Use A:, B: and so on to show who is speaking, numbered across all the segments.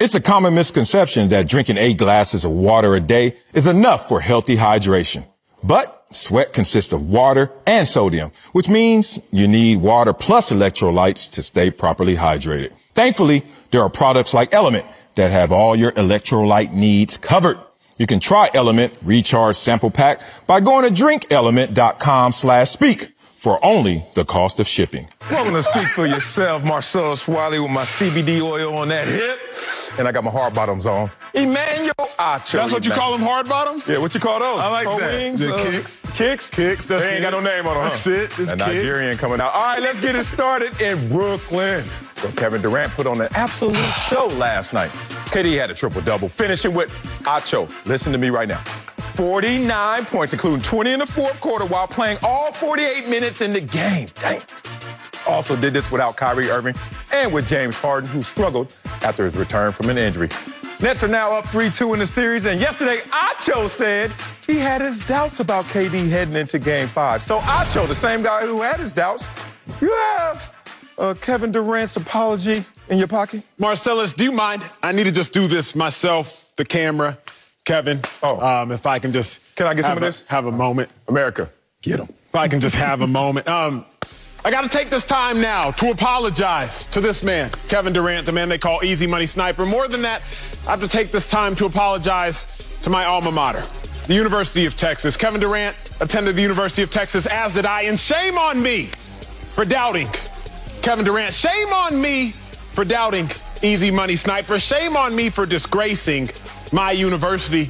A: It's a common misconception that drinking 8 glasses of water a day is enough for healthy hydration. But sweat consists of water and sodium, which means you need water plus electrolytes to stay properly hydrated. Thankfully, there are products like Element that have all your electrolyte needs covered. You can try Element Recharge Sample Pack by going to drinkelement.com/speak for only the cost of shipping.
B: Welcome to Speak for Yourself. Marcelo Swally with my CBD oil on that hip. And I got my hard bottoms on. Emmanuel Acho.
C: That's what you call them, hard bottoms?
B: Yeah, what you call those?
C: I like
B: Pro
C: that.
B: wings?
C: The kicks.
B: Kicks?
C: Kicks, that's
B: They ain't got no name on them, huh?
C: That's it. It's
B: a
C: kicks.
B: Nigerian coming out. All right, let's get it started in Brooklyn. So Kevin Durant put on an absolute show last night. KD had a triple-double, finishing with Acho. Listen to me right now. 49 points, including 20 in the fourth quarter, while playing all 48 minutes in the game. Dang. Also did this without Kyrie Irving and with James Harden, who struggled after his return from an injury. Nets are now up 3-2 in the series, and yesterday Acho said he had his doubts about KD heading into Game 5. So Acho, the same guy who had his doubts, you have Kevin Durant's apology in your pocket?
C: Marcellus, do you mind? I need to just do this myself, the camera, Kevin.
B: Oh.
C: If I can just...
B: Can I get some of this?
C: Have a moment.
B: America, get him.
C: If I can just have a moment. I got to take this time now to apologize to this man, Kevin Durant, the man they call Easy Money Sniper. More than that, I have to take this time to apologize to my alma mater, the University of Texas. Kevin Durant attended the University of Texas, as did I, and shame on me for doubting Kevin Durant. Shame on me for doubting Easy Money Sniper. Shame on me for disgracing my university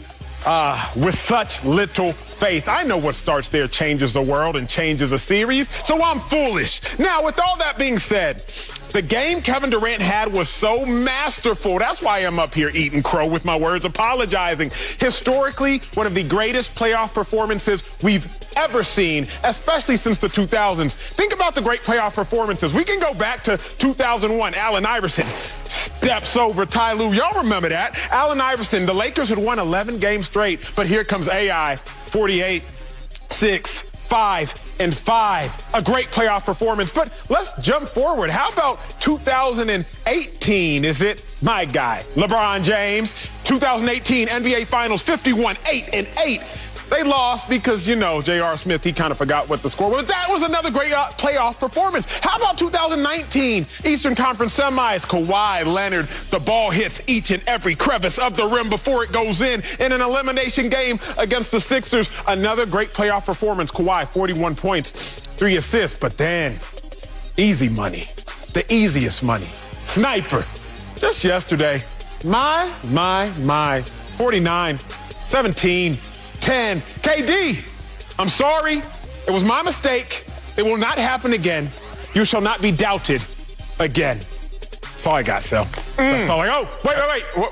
C: with such little faith. I know what starts there changes the world and changes a series, so I'm foolish. Now, with all that being said, the game Kevin Durant had was so masterful. That's why I'm up here eating crow with my words, apologizing. Historically, one of the greatest playoff performances we've ever seen, especially since the 2000s. Think about the great playoff performances. We can go back to 2001. Allen Iverson steps over Ty Lue. Y'all remember that? Allen Iverson, the Lakers had won 11 games straight, but here comes AI, 48, 6, 5, and 5. A great playoff performance. But let's jump forward. How about 2018? Is it my guy, LeBron James? 2018 NBA Finals, 51, 8, and 8. They lost because, you know, J.R. Smith, he kind of forgot what the score was. But that was another great playoff performance. How about 2019 Eastern Conference Semis? Kawhi Leonard, the ball hits each and every crevice of the rim before it goes in an elimination game against the Sixers. Another great playoff performance. Kawhi, 41 points, 3 assists. But then, easy money, the easiest money. Sniper, just yesterday, my, 49, 17, 10. KD, I'm sorry. It was my mistake. It will not happen again. You shall not be doubted again. That's all I got, Sel. That's all I got. Oh, wait.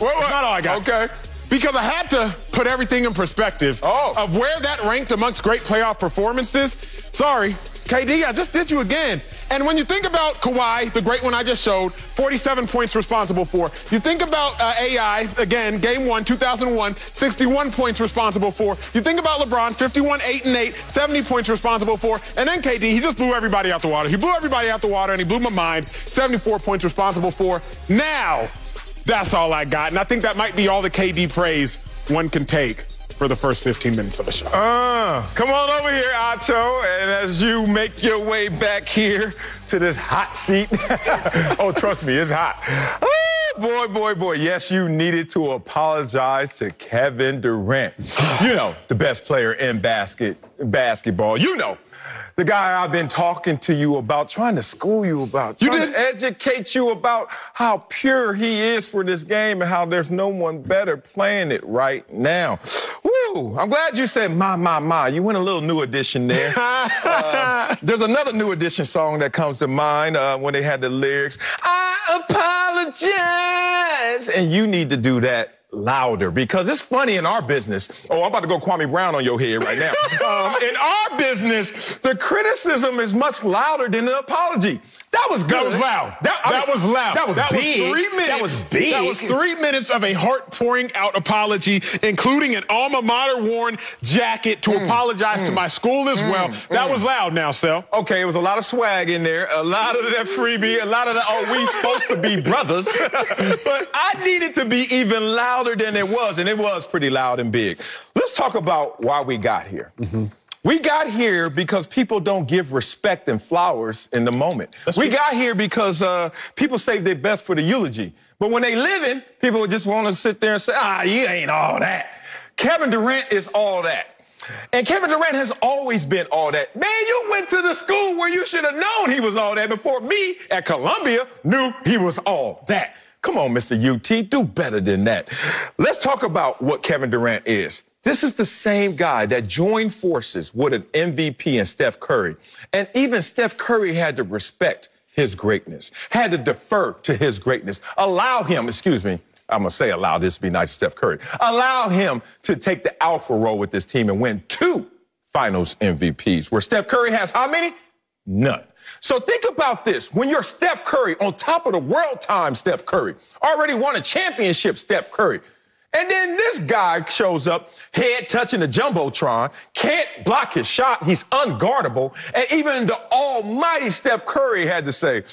C: What? Not all I got.
B: Okay.
C: Because I had to put everything in perspective of where that ranked amongst great playoff performances. Sorry, KD, I just did you again. And when you think about Kawhi, the great one I just showed, 47 points responsible for. You think about AI, again, game 1, 2001, 61 points responsible for. You think about LeBron, 51, 8, and 8, 70 points responsible for. And then KD, he just blew everybody out the water. He blew everybody out the water, and he blew my mind, 74 points responsible for. Now, that's all I got. And I think that might be all the KD praise one can take for the first 15 minutes of the show.
B: Come on over here, Acho. And as you make your way back here to this hot seat. Oh, trust me, it's hot. Oh, boy. Yes, you needed to apologize to Kevin Durant. You know, the best player in basketball. You know, the guy I've been talking to you about, trying to school you about, trying to educate you about how pure he is for this game and how there's no one better playing it right now. Woo! I'm glad you said my. You went a little New Edition there. There's another New Edition song that comes to mind when they had the lyrics, I apologize. And you need to do that louder, because it's funny in our business. Oh, I'm about to go Kwame Brown on your head right now. In our business, the criticism is much louder than the apology. That was good.
C: That was loud. That was loud.
B: That was big.
C: 3 minutes.
B: That was big.
C: That was 3 minutes of a heart-pouring-out apology, including an alma mater-worn jacket to apologize to my school as well. That was loud now, Sel.
B: Okay, it was a lot of swag in there, a lot of that freebie, a lot of the, oh, we supposed to be brothers. But I needed to be even louder than it was, and it was pretty loud and big. Let's talk about why we got here. We got here because people don't give respect and flowers in the moment. We got here because people save their best for the eulogy. But when they living, people just want to sit there and say, you ain't all that. Kevin Durant is all that. And Kevin Durant has always been all that. Man, you went to the school where you should have known he was all that before me at Columbia knew he was all that. Come on, Mr. UT, do better than that. Let's talk about what Kevin Durant is. This is the same guy that joined forces with an MVP and Steph Curry. And even Steph Curry had to respect his greatness, had to defer to his greatness, allow him, I'm going to say allow this to be nice to Steph Curry, allow him to take the alpha role with this team and win 2 finals MVPs, where Steph Curry has how many? None. So think about this. When you're Steph Curry, on top of the world time Steph Curry, already won a championship Steph Curry, and then this guy shows up, head touching the Jumbotron, can't block his shot, he's unguardable, and even the almighty Steph Curry had to say,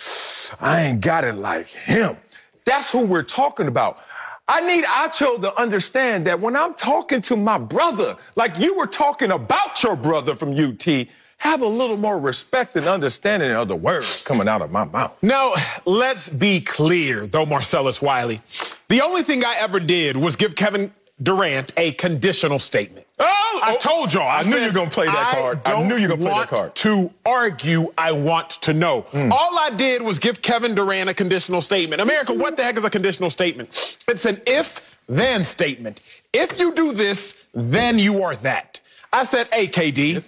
B: I ain't got it like him. That's who we're talking about. I need Acho to understand that when I'm talking to my brother, like you were talking about your brother from UT, have a little more respect and understanding of the words coming out of my mouth.
C: Now, let's be clear, though, Marcellus Wiley. The only thing I ever did was give Kevin Durant a conditional statement. I told y'all.
B: I knew you were going to play that card. I knew you were going to play that card.
C: To argue, I want to know. All I did was give Kevin Durant a conditional statement. America, what the heck is a conditional statement? It's an if-then statement. If you do this, then you are that. I said, hey, KD,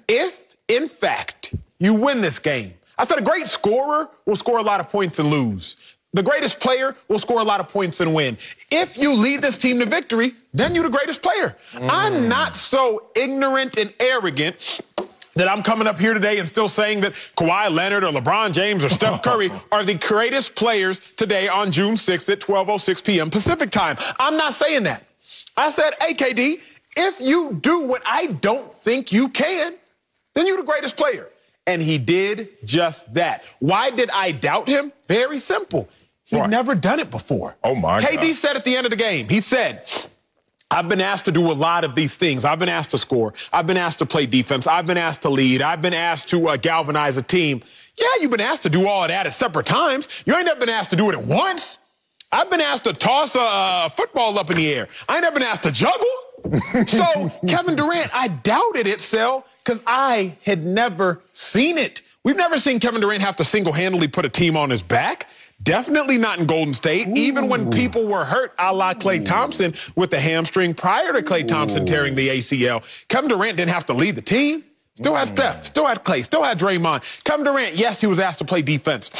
C: if in fact you win this game, I said a great scorer will score a lot of points and lose. The greatest player will score a lot of points and win. If you lead this team to victory, then you're the greatest player. I'm not so ignorant and arrogant that I'm coming up here today and still saying that Kawhi Leonard or LeBron James or Steph Curry are the greatest players today on June 6th at 12:06 p.m. Pacific time. I'm not saying that. I said, hey, KD, if you do what I don't think you can, then you're the greatest player. And he did just that. Why did I doubt him? Very simple. He'd never done it before.
B: Oh, my God.
C: KD said at the end of the game, he said, I've been asked to do a lot of these things. I've been asked to score. I've been asked to play defense. I've been asked to lead. I've been asked to galvanize a team. Yeah, you've been asked to do all of that at separate times. You ain't never been asked to do it at once. I've been asked to toss a football up in the air. I ain't never been asked to juggle. So, Kevin Durant, I doubted it, Sel, because I had never seen it. We've never seen Kevin Durant have to single-handedly put a team on his back. Definitely not in Golden State, even when people were hurt, a la Klay Thompson with the hamstring prior to Klay Thompson tearing the ACL. Kevin Durant didn't have to lead the team. Still had Steph, still had Klay, still had Draymond. Kevin Durant, yes, he was asked to play defense.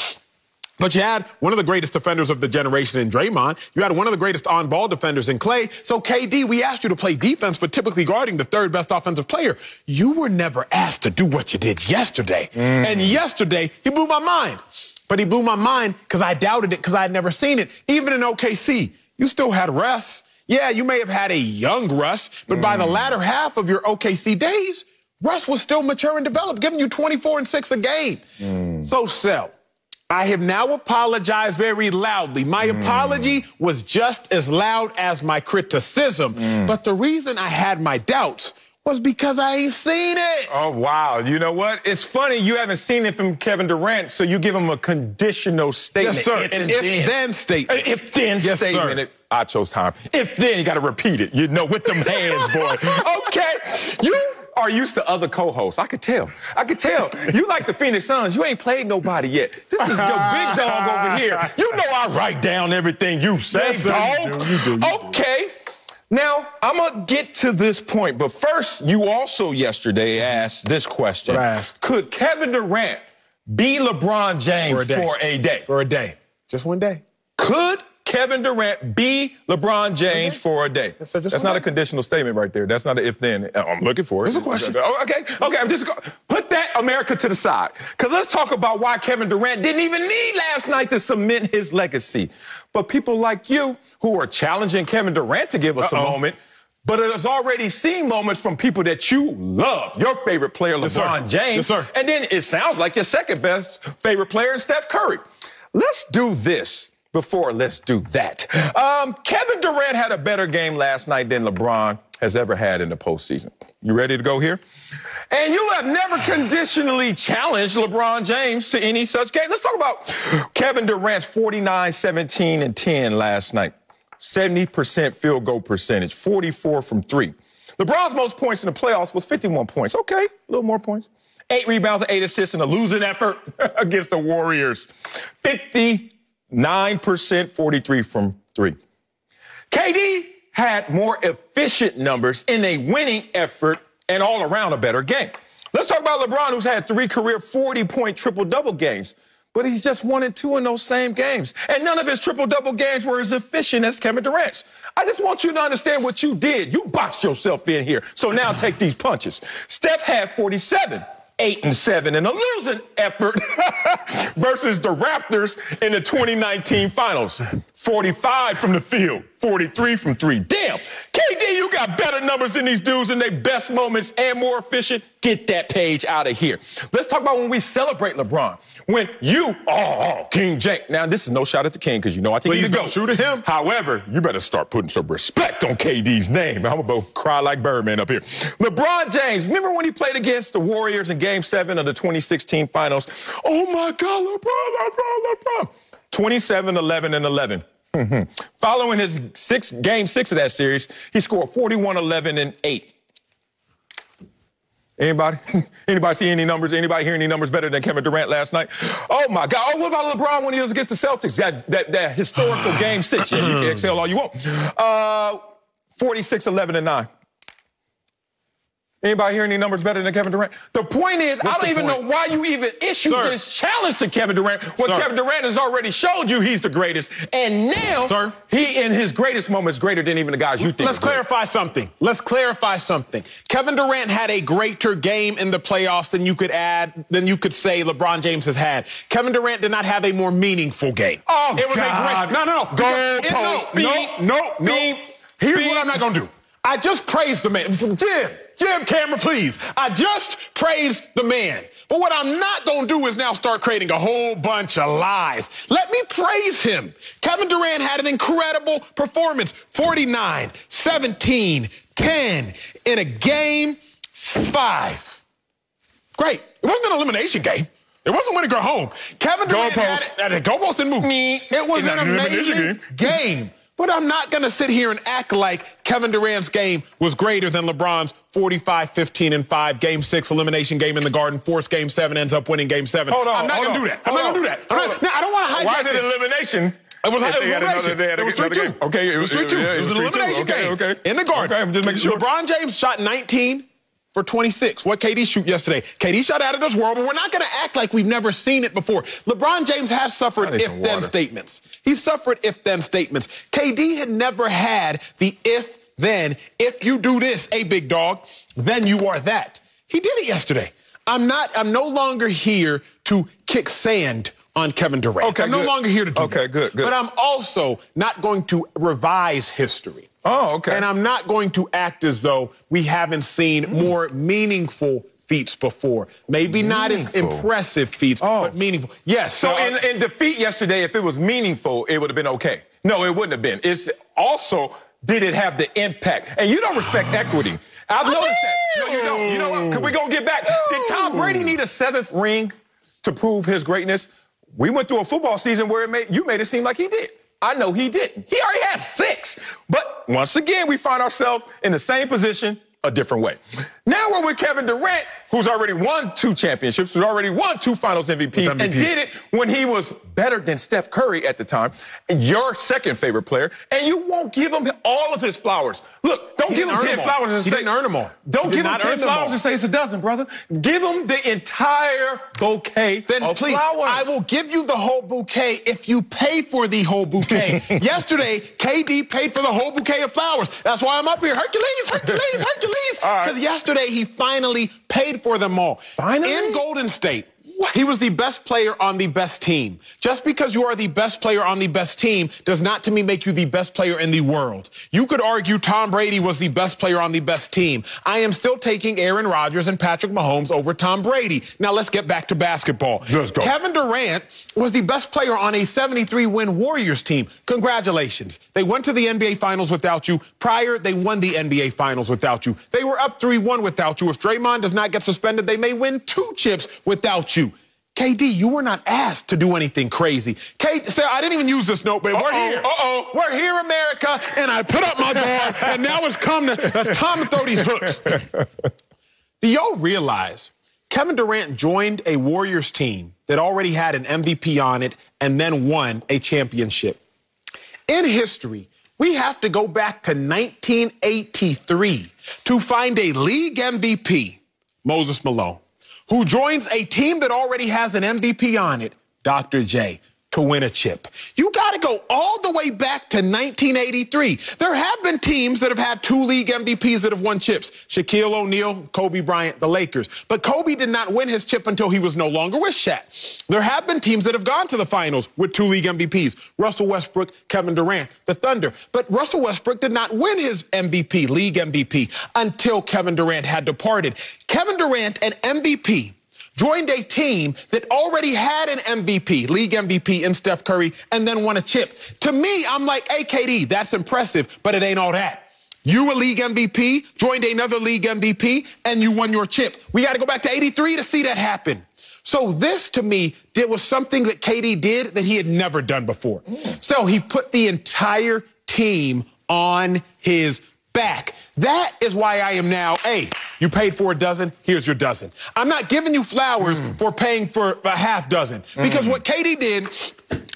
C: But you had one of the greatest defenders of the generation in Draymond. You had one of the greatest on-ball defenders in Klay. So, KD, we asked you to play defense, but typically guarding the third best offensive player. You were never asked to do what you did yesterday. And yesterday, he blew my mind. But he blew my mind because I doubted it because I had never seen it. Even in OKC, you still had Russ. Yeah, you may have had a young Russ, but by the latter half of your OKC days, Russ was still mature and developed, giving you 24 and 6 a game. So, Sel, I have now apologized very loudly. My apology was just as loud as my criticism. But the reason I had my doubts was because I ain't seen it.
B: Oh, wow. You know what? It's funny you haven't seen it from Kevin Durant, so you give him a conditional statement.
C: Yes, sir. An if-then statement.
B: If-then statement. Acho's time. If-then, you got to repeat it, you know, with them hands, boy. Okay. You are used to other co-hosts. I could tell. I could tell. You like the Phoenix Suns. You ain't played nobody yet. This is your big dog over here. You know I write down everything you say, dog. You do. Okay. Now, I'm going to get to this point, but first, you also yesterday asked this question. Could Kevin Durant be LeBron James for a day?
C: For a day. Just one day.
B: Could Kevin Durant be LeBron James for a day? That's not a conditional statement right there. That's not an if-then. I'm looking for it.
C: It's a question.
B: Okay. I'm just going to put that America to the side. Because let's talk about why Kevin Durant didn't even need last night to cement his legacy. But people like you who are challenging Kevin Durant to give us a moment, but it has already seen moments from people that you love. Your favorite player, LeBron James.
C: Yes, sir.
B: And then it sounds like your second best favorite player is Steph Curry. Let's do this before let's do that. Kevin Durant had a better game last night than LeBron has ever had in the postseason. You ready to go here? And you have never conditionally challenged LeBron James to any such game. Let's talk about Kevin Durant's 49, 17, and 10 last night. 70% field goal percentage, 44 from 3. LeBron's most points in the playoffs was 51 points. Okay, a little more points. 8 rebounds and 8 assists in a losing effort against the Warriors. 59%, 43 from 3. KD had more efficient numbers in a winning effort and all around a better game. Let's talk about LeBron, who's had 3 career 40-point triple-double games. But he's just 1 and 2 in those same games. And none of his triple-double games were as efficient as Kevin Durant's. I just want you to understand what you did. You boxed yourself in here. So now take these punches. Steph had 47, 8 and 7 in a losing effort versus the Raptors in the 2019 finals. 45 from the field, 43 from 3. Damn, KD, you got better numbers than these dudes in their best moments and more efficient. Get that page out of here. Let's talk about when we celebrate LeBron. When you, King James. Now, this is no shot at the King because you know I think he's going to
C: shoot at him.
B: However, you better start putting some respect on KD's name. I'm going to cry like Birdman up here. LeBron James, remember when he played against the Warriors in Game 7 of the 2016 finals? Oh, my God, LeBron. 27, 11, and 11. Following his Game 6 of that series, he scored 41, 11, and 8. Anybody? Anybody see any numbers? Anybody hear any numbers better than Kevin Durant last night? Oh, my God. Oh, what about LeBron when he was against the Celtics? That historical Game 6. Yeah, you can exhale all you want. 46, 11, and 9. Anybody hear any numbers better than Kevin Durant? The point is, I don't even know why you even issued this challenge to Kevin Durant when Kevin Durant has already showed you he's the greatest. And now, he in his greatest moments greater than even the guys you think.
C: Let's clarify something. Kevin Durant had a greater game in the playoffs than you could say LeBron James has had. Kevin Durant did not have a more meaningful game.
B: Oh,
C: it was a great. No. Here's what I'm not going to do. I just praised the man. Jim, camera, please. I just praised the man. But what I'm not going to do is now start creating a whole bunch of lies. Let me praise him. Kevin Durant had an incredible performance. 49, 17, 10 in a Game 5. Great. It wasn't an elimination game. It wasn't win or go home. Kevin Durant had a goalpost didn't move. It was an amazing game. But I'm not going to sit here and act like Kevin Durant's game was greater than LeBron's 45, 15, and 5 Game 6 elimination game in the Garden. Forced Game 7, ends up winning Game 7. I'm not going to do that. I don't want to hijack
B: Why is it elimination?
C: It was elimination. It was 3-2.
B: Okay,
C: it was 3-2. It was an elimination game in the Garden.
B: Okay, I'm just making sure.
C: LeBron James shot 19 for 26. What KD shoot yesterday? KD shot out of this world, but we're not going to act like we've never seen it before. LeBron James has suffered if-then statements. He suffered if-then statements. KD had never had the if-then. If you do this, big dog, then you are that. He did it yesterday. I'm no longer here to kick sand on Kevin Durant.
B: Okay,
C: I'm no longer here to do that.
B: Okay, good.
C: But I'm also not going to revise history.
B: Oh, okay.
C: And I'm not going to act as though we haven't seen more meaningful feats before. Maybe not as impressive feats, but meaningful. Yes.
B: So in defeat yesterday, if it was meaningful, it would have been okay. No, it wouldn't have been. It's also, did it have the impact? And you don't respect equity. I've noticed that. No, you don't. You know what? Because we're going to get back. Did Tom Brady need a 7th ring to prove his greatness? We went through a football season where you made it seem like he did. I know he didn't. He already has 6. But once again, we find ourselves in the same position a different way. Now we're with Kevin Durant, who's already won 2 championships, who's already won 2 Finals MVPs, and did it when he was better than Steph Curry at the time, your second favorite player, and you won't give him all of his flowers. Look, don't give him 10 flowers and say,
C: didn't earn them all.
B: Don't give him 10 flowers and say it's a dozen, brother. Give him the entire bouquet of
C: please,
B: flowers.
C: I will give you the whole bouquet if you pay for the whole bouquet. Yesterday, KD paid for the whole bouquet of flowers. That's why I'm up here. Hercules, Hercules, Hercules. Because yesterday, he finally paid for them all.
B: Finally?
C: In Golden State. He was the best player on the best team. Just because you are the best player on the best team does not, to me, make you the best player in the world. You could argue Tom Brady was the best player on the best team. I am still taking Aaron Rodgers and Patrick Mahomes over Tom Brady. Now, let's get back to basketball.
B: Let's go.
C: Kevin Durant was the best player on a 73-win Warriors team. Congratulations. They went to the NBA Finals without you. Prior, they won the NBA Finals without you. They were up 3-1 without you. If Draymond does not get suspended, they may win 2 chips without you. KD, you were not asked to do anything crazy. Say, I didn't even use this note, but we're here. We're here, America, and I put up my guard, and now it's time to throw these hooks. Do y'all realize Kevin Durant joined a Warriors team that already had an MVP on it and then won a championship? In history, we have to go back to 1983 to find a league MVP, Moses Malone, who joins a team that already has an MVP on it, Dr. J, to win a chip. You got to go all the way back to 1983. There have been teams that have had 2 league MVPs that have won chips. Shaquille O'Neal, Kobe Bryant, the Lakers. But Kobe did not win his chip until he was no longer with Shaq. There have been teams that have gone to the finals with 2 league MVPs. Russell Westbrook, Kevin Durant, the Thunder. But Russell Westbrook did not win his MVP, league MVP, until Kevin Durant had departed. Kevin Durant, an MVP, joined a team that already had an MVP, league MVP in Steph Curry, and then won a chip. To me, I'm like, hey, KD, that's impressive, but it ain't all that. You a league MVP, joined another league MVP, and you won your chip. We got to go back to 83 to see that happen. So this, to me, was something that KD did that he had never done before. So he put the entire team on his back. That is why I am now, hey, you paid for a dozen, here's your dozen. I'm not giving you flowers for paying for a half dozen. Because what KD did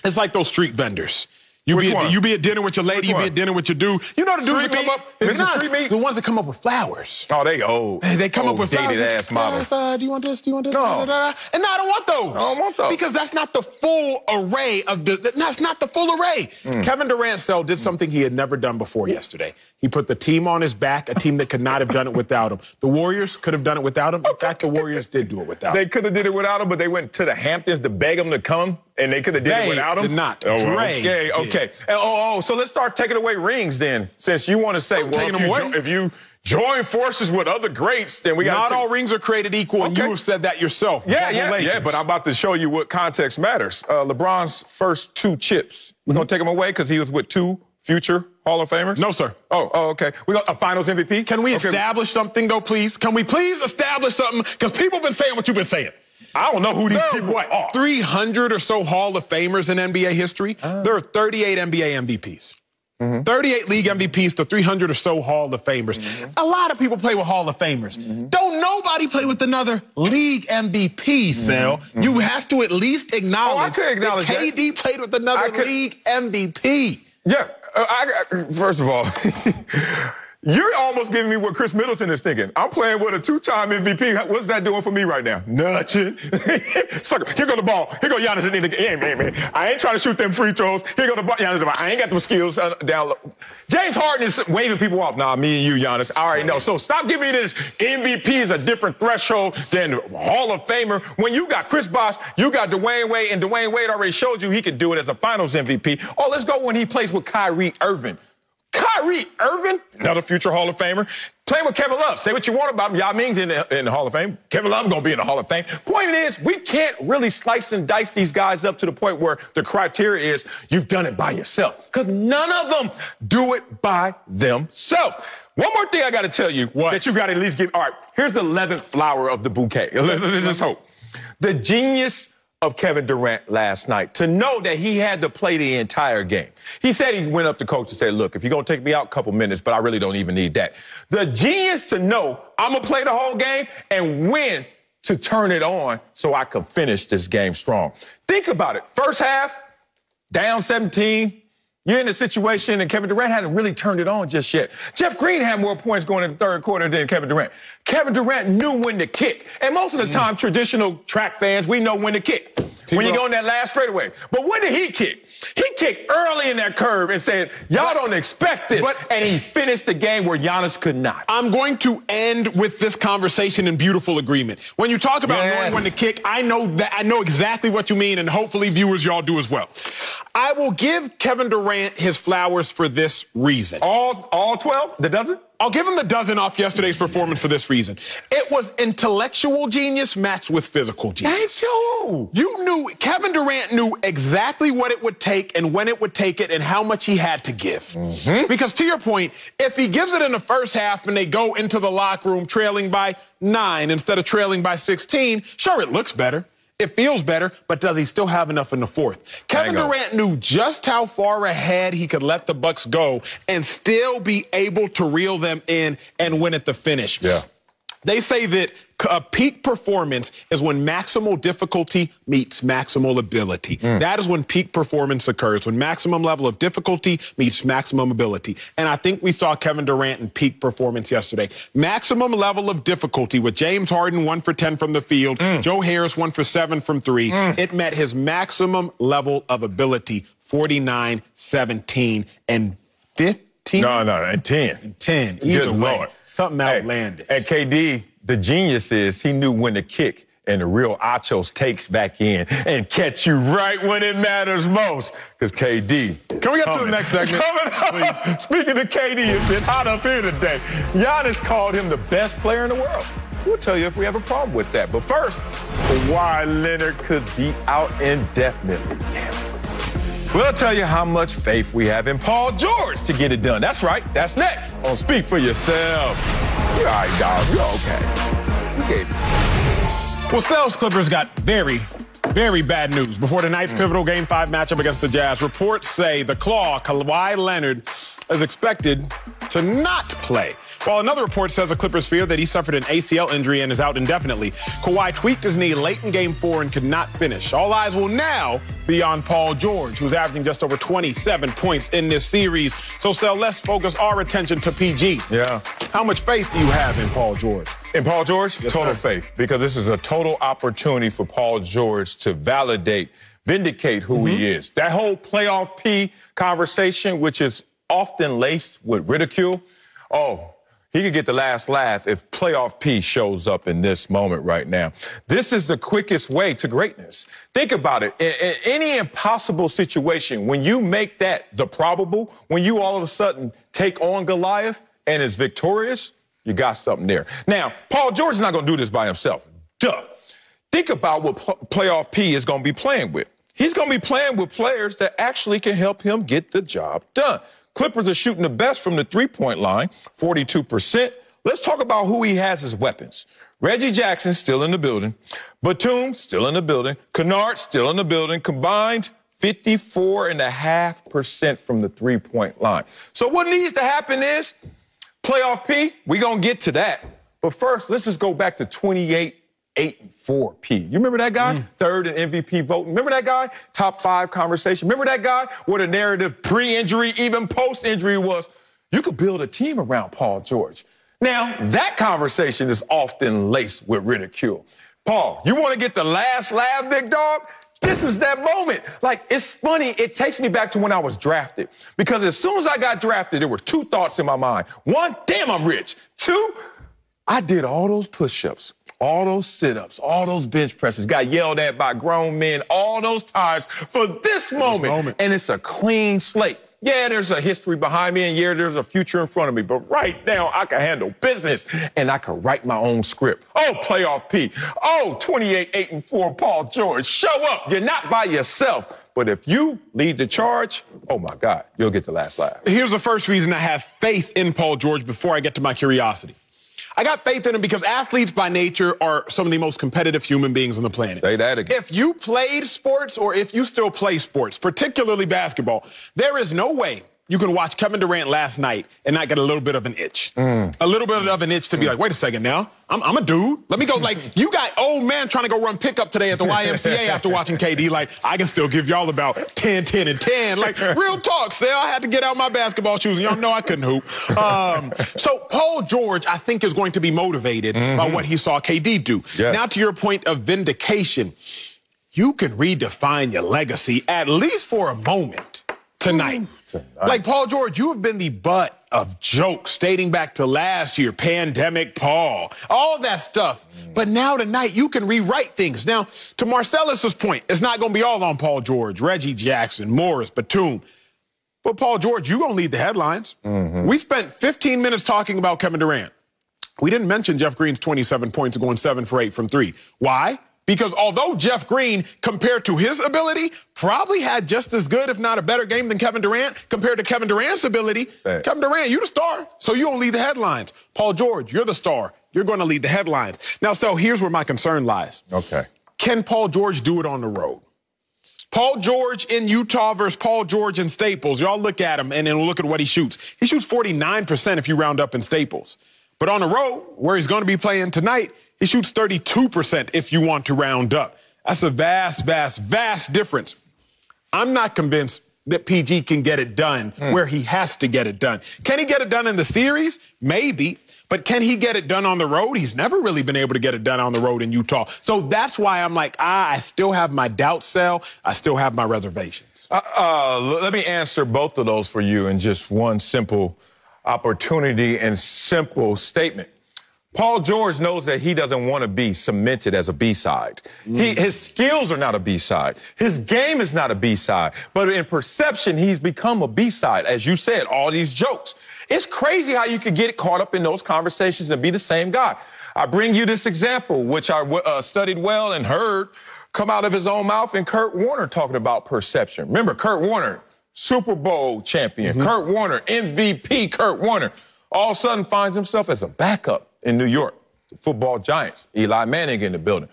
C: is like those street vendors. You be at dinner with your lady, you be at dinner with your dude. You know the dudes that come up, the ones that come up with flowers.
B: Oh, they come up with flowers. Dated ass models.
C: Do you want this? Do you want this?
B: No.
C: And no, I don't want those.
B: I don't want those.
C: Because that's not the full array of that's not the full array. Kevin Durant did something he had never done before yesterday. He put the team on his back, a team that could not have done it without him. The Warriors could have done it without him. In fact, the Warriors did do it without him.
B: They could have did it without him, but they went to the Hamptons to beg him to come, and they could have did it without him.
C: Did not.
B: Oh,
C: Dre
B: okay. So let's start taking away rings then, since you want to say, if you join forces with other greats, then we got
C: not all rings are created equal, and you have said that yourself.
B: Yeah, but I'm about to show you what context matters. LeBron's first 2 chips, we're going to take them away because he was with 2 future Hall of Famers?
C: No, sir.
B: Oh, okay. We got a Finals MVP?
C: Can we establish something, though, please? Can we please establish something? Because people have been saying what you've been saying.
B: I don't know who these people are.
C: 300 or so Hall of Famers in NBA history. There are 38 NBA MVPs. 38 league MVPs to 300 or so Hall of Famers. A lot of people play with Hall of Famers. Don't nobody play with another league MVP, Sal. You have to at least acknowledge, that KD played with another league MVP.
B: Yeah, first of all, you're almost giving me what Chris Middleton is thinking. I'm playing with a 2-time MVP. What's that doing for me right now? Nothing. Sucker, here go the ball. Here go Giannis. I ain't trying to shoot them free throws. Here go the ball. Giannis, I ain't got them skills down low. James Harden is waving people off. Nah, me and you, Giannis. I already know. So stop giving me this MVP is a different threshold than Hall of Famer. When you got Chris Bosh, you got Dwayne Wade, and Dwayne Wade already showed you he could do it as a Finals MVP. Oh, let's go when he plays with Kyrie Irving. Kyrie Irving, another future Hall of Famer, playing with Kevin Love. Say what you want about him. Yao Ming's in the Hall of Fame. Kevin Love's going to be in the Hall of Fame. Point is, we can't really slice and dice these guys up to the point where the criteria is you've done it by yourself. Because none of them do it by themselves. One more thing I got to tell you that you got to at least give. All right, here's the 11th flower of the bouquet. Let's just hope. The genius of Kevin Durant last night to know that he had to play the entire game. He said he went up to coach and said, look, if you're going to take me out a couple minutes, but I really don't even need that. The genius to know I'm going to play the whole game and win to turn it on so I could finish this game strong. Think about it. First half, down 17. You're in a situation, and Kevin Durant hadn't really turned it on just yet. Jeff Green had more points going in the third quarter than Kevin Durant. Kevin Durant knew when to kick. And most of the time, traditional track fans, we know when to kick. When you go in that last straightaway. But when did he kick? He kicked early in that curve and said, y'all don't expect this. And he finished the game where Giannis could not.
C: I'm going to end with this conversation in beautiful agreement. When you talk about knowing when to kick, I know exactly what you mean, and hopefully viewers, y'all do as well. I will give Kevin Durant his flowers for this reason.
B: All 12? The dozen?
C: I'll give him the dozen off yesterday's performance for this reason. It was intellectual genius matched with physical genius. Kevin Durant knew exactly what it would take and when it would take it and how much he had to give. Because to your point, if he gives it in the first half and they go into the locker room trailing by 9 instead of trailing by 16, sure, it looks better. It feels better, but does he still have enough in the fourth? Kevin Durant knew just how far ahead he could let the Bucks go and still be able to reel them in and win at the finish.
B: Yeah.
C: They say that a peak performance is when maximal difficulty meets maximal ability. That is when peak performance occurs, when maximum level of difficulty meets maximum ability. And I think we saw Kevin Durant in peak performance yesterday. Maximum level of difficulty with James Harden 1 for 10 from the field, Joe Harris 1 for 7 from 3. It met his maximum level of ability, 49, 17, and 15.
B: No, and 10.
C: And 10. Either way,
B: Lord.
C: Something outlandish.
B: And KD, the genius is he knew when to kick and the real Achos takes back in and catch you right when it matters most. Because KD.
C: Can we get to the next segment?
B: Coming up. Please. Speaking of KD, it's been hot up here today. Giannis called him the best player in the world. We'll tell you if we have a problem with that. But first, why Leonard could be out indefinitely. Damn. We'll tell you how much faith we have in Paul George to get it done. That's right. That's next on Speak for Yourself. You're all right, dog. You're okay. We gave it.
C: Well, Stell's Clippers got very, very bad news before tonight's pivotal Game 5 matchup against the Jazz. Reports say the Claw, Kawhi Leonard, is expected to not play. While another report says the Clippers fear that he suffered an ACL injury and is out indefinitely. Kawhi tweaked his knee late in Game 4 and could not finish. All eyes will now be on Paul George, who's averaging just over 27 points in this series. So, Stel, let's focus our attention to PG.
B: Yeah.
C: How much faith do you have in Paul George?
B: In Paul George?
C: Yes,
B: total
C: sir.
B: faith, because this is a total opportunity for Paul George to vindicate who he is. That whole playoff P conversation, which is often laced with ridicule, he could get the last laugh if playoff P shows up in this moment right now. This is the quickest way to greatness. Think about it. In any impossible situation, when you make that the probable, when you all of a sudden take on Goliath and is victorious, you got something there. Now, Paul George is not going to do this by himself. Duh. Think about what playoff P is going to be playing with. He's going to be playing with players that actually can help him get the job done. Clippers are shooting the best from the three-point line, 42%. Let's talk about who he has as weapons. Reggie Jackson still in the building. Batum still in the building. Kennard still in the building. Combined 54.5% from the three-point line. So what needs to happen is playoff P. We're going to get to that. But first, let's just go back to 28-8-4 P. You remember that guy? Third in MVP voting. Remember that guy? Top 5 conversation. Remember that guy? What a narrative pre-injury, even post-injury was. You could build a team around Paul George. Now, that conversation is often laced with ridicule. Paul, you want to get the last laugh, big dog? This is that moment. Like, it's funny. It takes me back to when I was drafted. Because as soon as I got drafted, there were 2 thoughts in my mind. 1, damn, I'm rich. 2, I did all those push-ups, all those sit-ups, all those bench presses, got yelled at by grown men all those times for this moment. And it's a clean slate. Yeah, there's a history behind me, and yeah, there's a future in front of me. But right now, I can handle business, and I can write my own script. Oh, playoff P. Oh, 28-8-4 Paul George. Show up. You're not by yourself. But if you lead the charge, oh, my God, you'll get the last laugh.
C: Here's the first reason I have faith in Paul George before I get to my curiosity. I got faith in him because athletes by nature are some of the most competitive human beings on the planet.
B: Say that again.
C: If you played sports or if you still play sports, particularly basketball, there is no way you can watch Kevin Durant last night and not get a little bit of an itch. A little bit of an itch to be like, wait a second now, I'm a dude. Let me go. Like, you got old man trying to go run pickup today at the YMCA after watching KD. Like, I can still give y'all about 10, 10, and 10. Like, real talk, Sal. I had to get out my basketball shoes, and y'all know I couldn't hoop. So Paul George, I think, is going to be motivated by what he saw KD do.
B: Yes.
C: Now, to your point of vindication, you can redefine your legacy, at least for a moment, tonight. Like, Paul George, you have been the butt of jokes dating back to last year, pandemic Paul, all that stuff. But now tonight, you can rewrite things. Now, to Marcellus's point, it's not going to be all on Paul George, Reggie Jackson, Morris, Batum. But Paul George, you're going to lead the headlines. We spent 15 minutes talking about Kevin Durant. We didn't mention Jeff Green's 27 points and going 7 for 8 from 3. Why? Because although Jeff Green, compared to his ability, probably had just as good, if not a better game than Kevin Durant, compared to Kevin Durant's ability, Kevin Durant, you're the star, so you don't lead the headlines. Paul George, you're the star. You're going to lead the headlines. Now, so here's where my concern lies.
B: Okay.
C: Can Paul George do it on the road? Paul George in Utah versus Paul George in Staples. Y'all look at him and then look at what he shoots. He shoots 49% if you round up in Staples. But on the road, where he's going to be playing tonight, he shoots 32% if you want to round up. That's a vast, vast, vast difference. I'm not convinced that PG can get it done where he has to get it done. Can he get it done in the series? Maybe. But can he get it done on the road? He's never really been able to get it done on the road in Utah. So that's why I'm like, I still have my doubts, Sal. I still have my reservations.
B: Let me answer both of those for you in just one simple opportunity and simple statement. Paul George knows that he doesn't want to be cemented as a B-side. His skills are not a B-side. His game is not a B-side. But in perception, he's become a B-side. As you said, all these jokes. It's crazy how you could get caught up in those conversations and be the same guy. I bring you this example, which I studied well and heard come out of his own mouth, and Kurt Warner talking about perception. Remember, Kurt Warner, Super Bowl champion. Kurt Warner, MVP Kurt Warner, all of a sudden finds himself as a backup in New York. The football giants, Eli Manning in the building.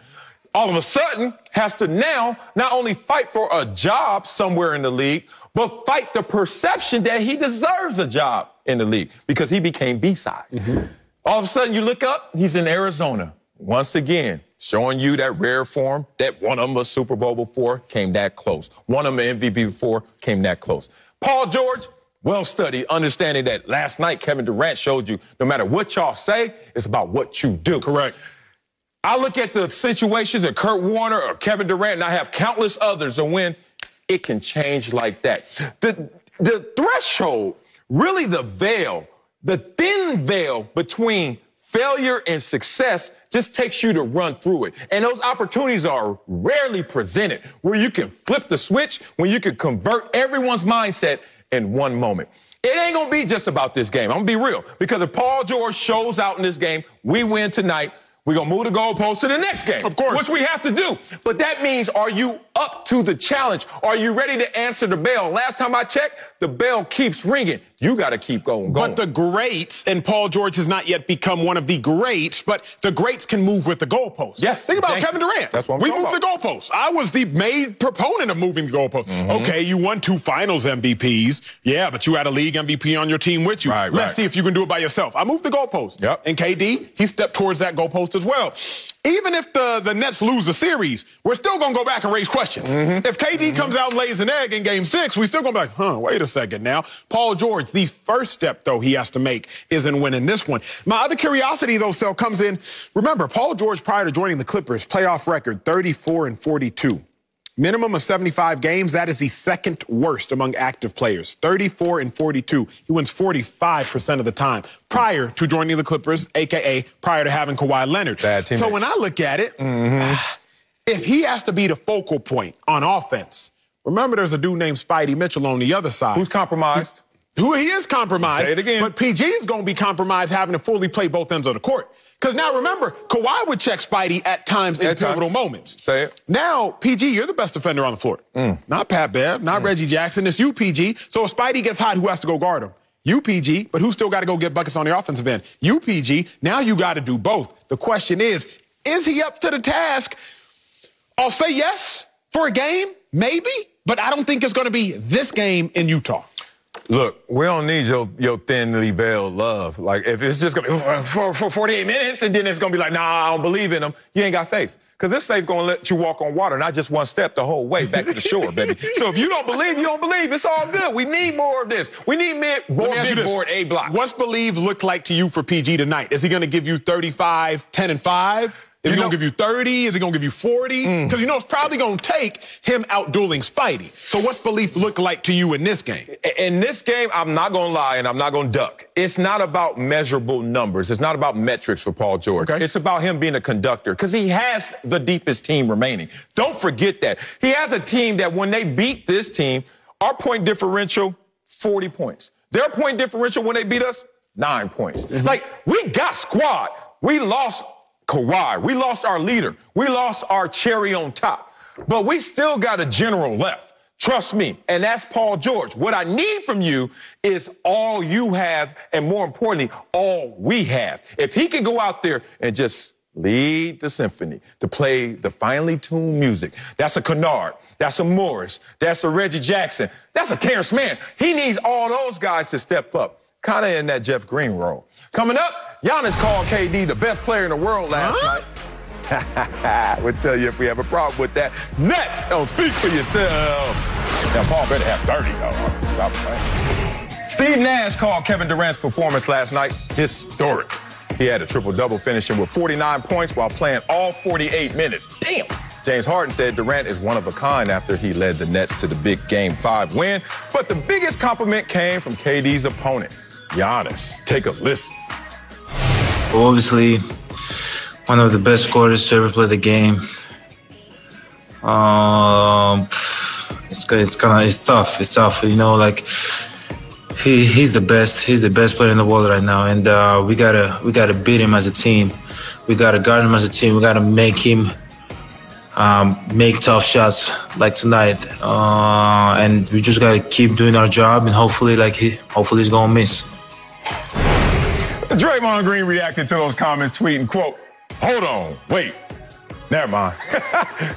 B: All of a sudden has to now not only fight for a job somewhere in the league, but fight the perception that he deserves a job in the league because he became B-side. All of a sudden you look up, he's in Arizona. Once again, showing you that rare form that one of them was Super Bowl before, came that close. One of them MVP before, came that close. Paul George, well studied, understanding that last night Kevin Durant showed you no matter what y'all say, it's about what you do.
C: Correct.
B: I look at the situations of Kurt Warner or Kevin Durant, and I have countless others, and when it can change like that. The threshold, really the veil, the thin veil between failure and success just takes you to run through it. And those opportunities are rarely presented where you can flip the switch, when you can convert everyone's mindset in one moment. It ain't going to be just about this game. I'm going to be real. Because if Paul George shows out in this game, we win tonight, we're going to move the goalpost to the next game.
C: Of course.
B: Which we have to do. But that means, are you up to the challenge? Are you ready to answer the bell? Last time I checked, the bell keeps ringing. You got to keep going.
C: But the greats, and Paul George has not yet become one of the greats, but the greats can move with the goalposts.
B: Yes.
C: Think about Kevin Durant.
B: That's what I'm
C: We
B: talking
C: moved the goalposts. I was the main proponent of moving the goalposts. Okay, you won 2 finals MVPs. Yeah, but you had a league MVP on your team with you. Let's see if you can do it by yourself. I moved the goalposts. And KD, he stepped towards that goalpost as well. Even if the Nets lose the series, we're still going to go back and raise questions. If KD comes out and lays an egg in Game 6, we're still going to be like, wait a second now. Paul George, the first step, though, he has to make is in winning this one. My other curiosity, though, Sel, comes in. Remember, Paul George, prior to joining the Clippers, playoff record 34-42. Minimum of 75 games. That is the second worst among active players. 34-42. He wins 45% of the time prior to joining the Clippers, a.k.a. prior to having Kawhi Leonard. So when I look at it, if he has to be the focal point on offense, remember there's a dude named Spidey Mitchell on the other side.
B: Who's compromised?
C: He is compromised.
B: Say it again.
C: But PG is going to be compromised having to fully play both ends of the court. Because now, remember, Kawhi would check Spidey at times in pivotal moments.
B: Say it.
C: Now, PG, you're the best defender on the floor. Not Pat Bev, not Reggie Jackson. It's you, PG. So if Spidey gets hot, who has to go guard him? You, PG, but who still got to go get buckets on the offensive end? You, PG. Now you got to do both. The question is he up to the task? I'll say yes for a game, maybe, but I don't think it's going to be this game in Utah.
B: Look, we don't need your thinly veiled love. Like, if it's just going to be for 48 minutes and then it's going to be like, nah, I don't believe in them, you ain't got faith. Because this faith going to let you walk on water, not just one step the whole way back to the shore, baby. So if you don't believe, you don't believe. It's all good. We need more of this. We need more big board A blocks.
C: What's believe look like to you for PG tonight? Is he going to give you 35, 10, and 5? Is he going to give you 30? Is he going to give you 40? Because you know it's probably going to take him out-dueling Spidey. So what's belief look like to you in this game?
B: In this game, I'm not going to lie and I'm not going to duck. It's not about measurable numbers. It's not about metrics for Paul George. Okay. It's about him being a conductor because he has the deepest team remaining. Don't forget that. He has a team that when they beat this team, our point differential, 40 points. Their point differential when they beat us, 9 points. Like, we got squad. We lost Kawhi. We lost our leader. We lost our cherry on top. But we still got a general left. Trust me. And that's Paul George. What I need from you is all you have, and more importantly, all we have. If he can go out there and just lead the symphony, to play the finely tuned music, that's a Kennard, that's a Morris, that's a Reggie Jackson, that's a Terrence Mann. He needs all those guys to step up, kind of in that Jeff Green role. Coming up, Giannis called KD the best player in the world last night. We'll tell you if we have a problem with that. Next on Speak for Yourself. Now, Paul better have 30, though. Stop playing. Steve Nash called Kevin Durant's performance last night historic. He had a triple-double finishing with 49 points while playing all 48 minutes. Damn! James Harden said Durant is one of a kind after he led the Nets to the big Game 5 win. But the biggest compliment came from KD's opponent, Giannis. Take a listen.
D: Obviously, one of the best scorers to ever play the game. It's tough. It's tough. You know, like he's the best. He's the best player in the world right now, and we gotta beat him as a team. We gotta guard him as a team. We gotta make him make tough shots like tonight, and we just gotta keep doing our job, and hopefully he's gonna miss.
B: Draymond Green reacted to those comments, tweeting, quote, "Hold on, wait, never mind."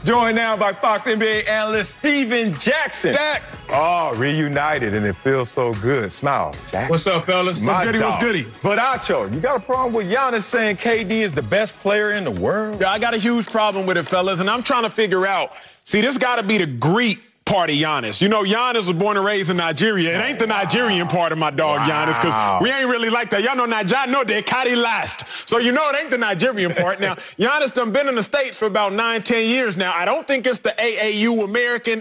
B: Joined now by Fox NBA analyst Steven Jackson.
C: Dak.
B: Oh, reunited, and it feels so good. Smiles, Jack.
E: What's up, fellas?
B: What's goody,
C: what's goody?
B: But Acho, you got a problem with Giannis saying KD is the best player in the world?
C: Yeah, I got a huge problem with it, fellas, and I'm trying to figure out, see, this got to be the Greek part of Giannis. You know, Giannis was born and raised in Nigeria. It ain't the Nigerian part of my dog, Giannis, because we ain't really like that. Y'all know Nigeria, no, they carry last. So you know it ain't the Nigerian part. Now, Giannis done been in the States for about 9-10 years now. I don't think it's the AAU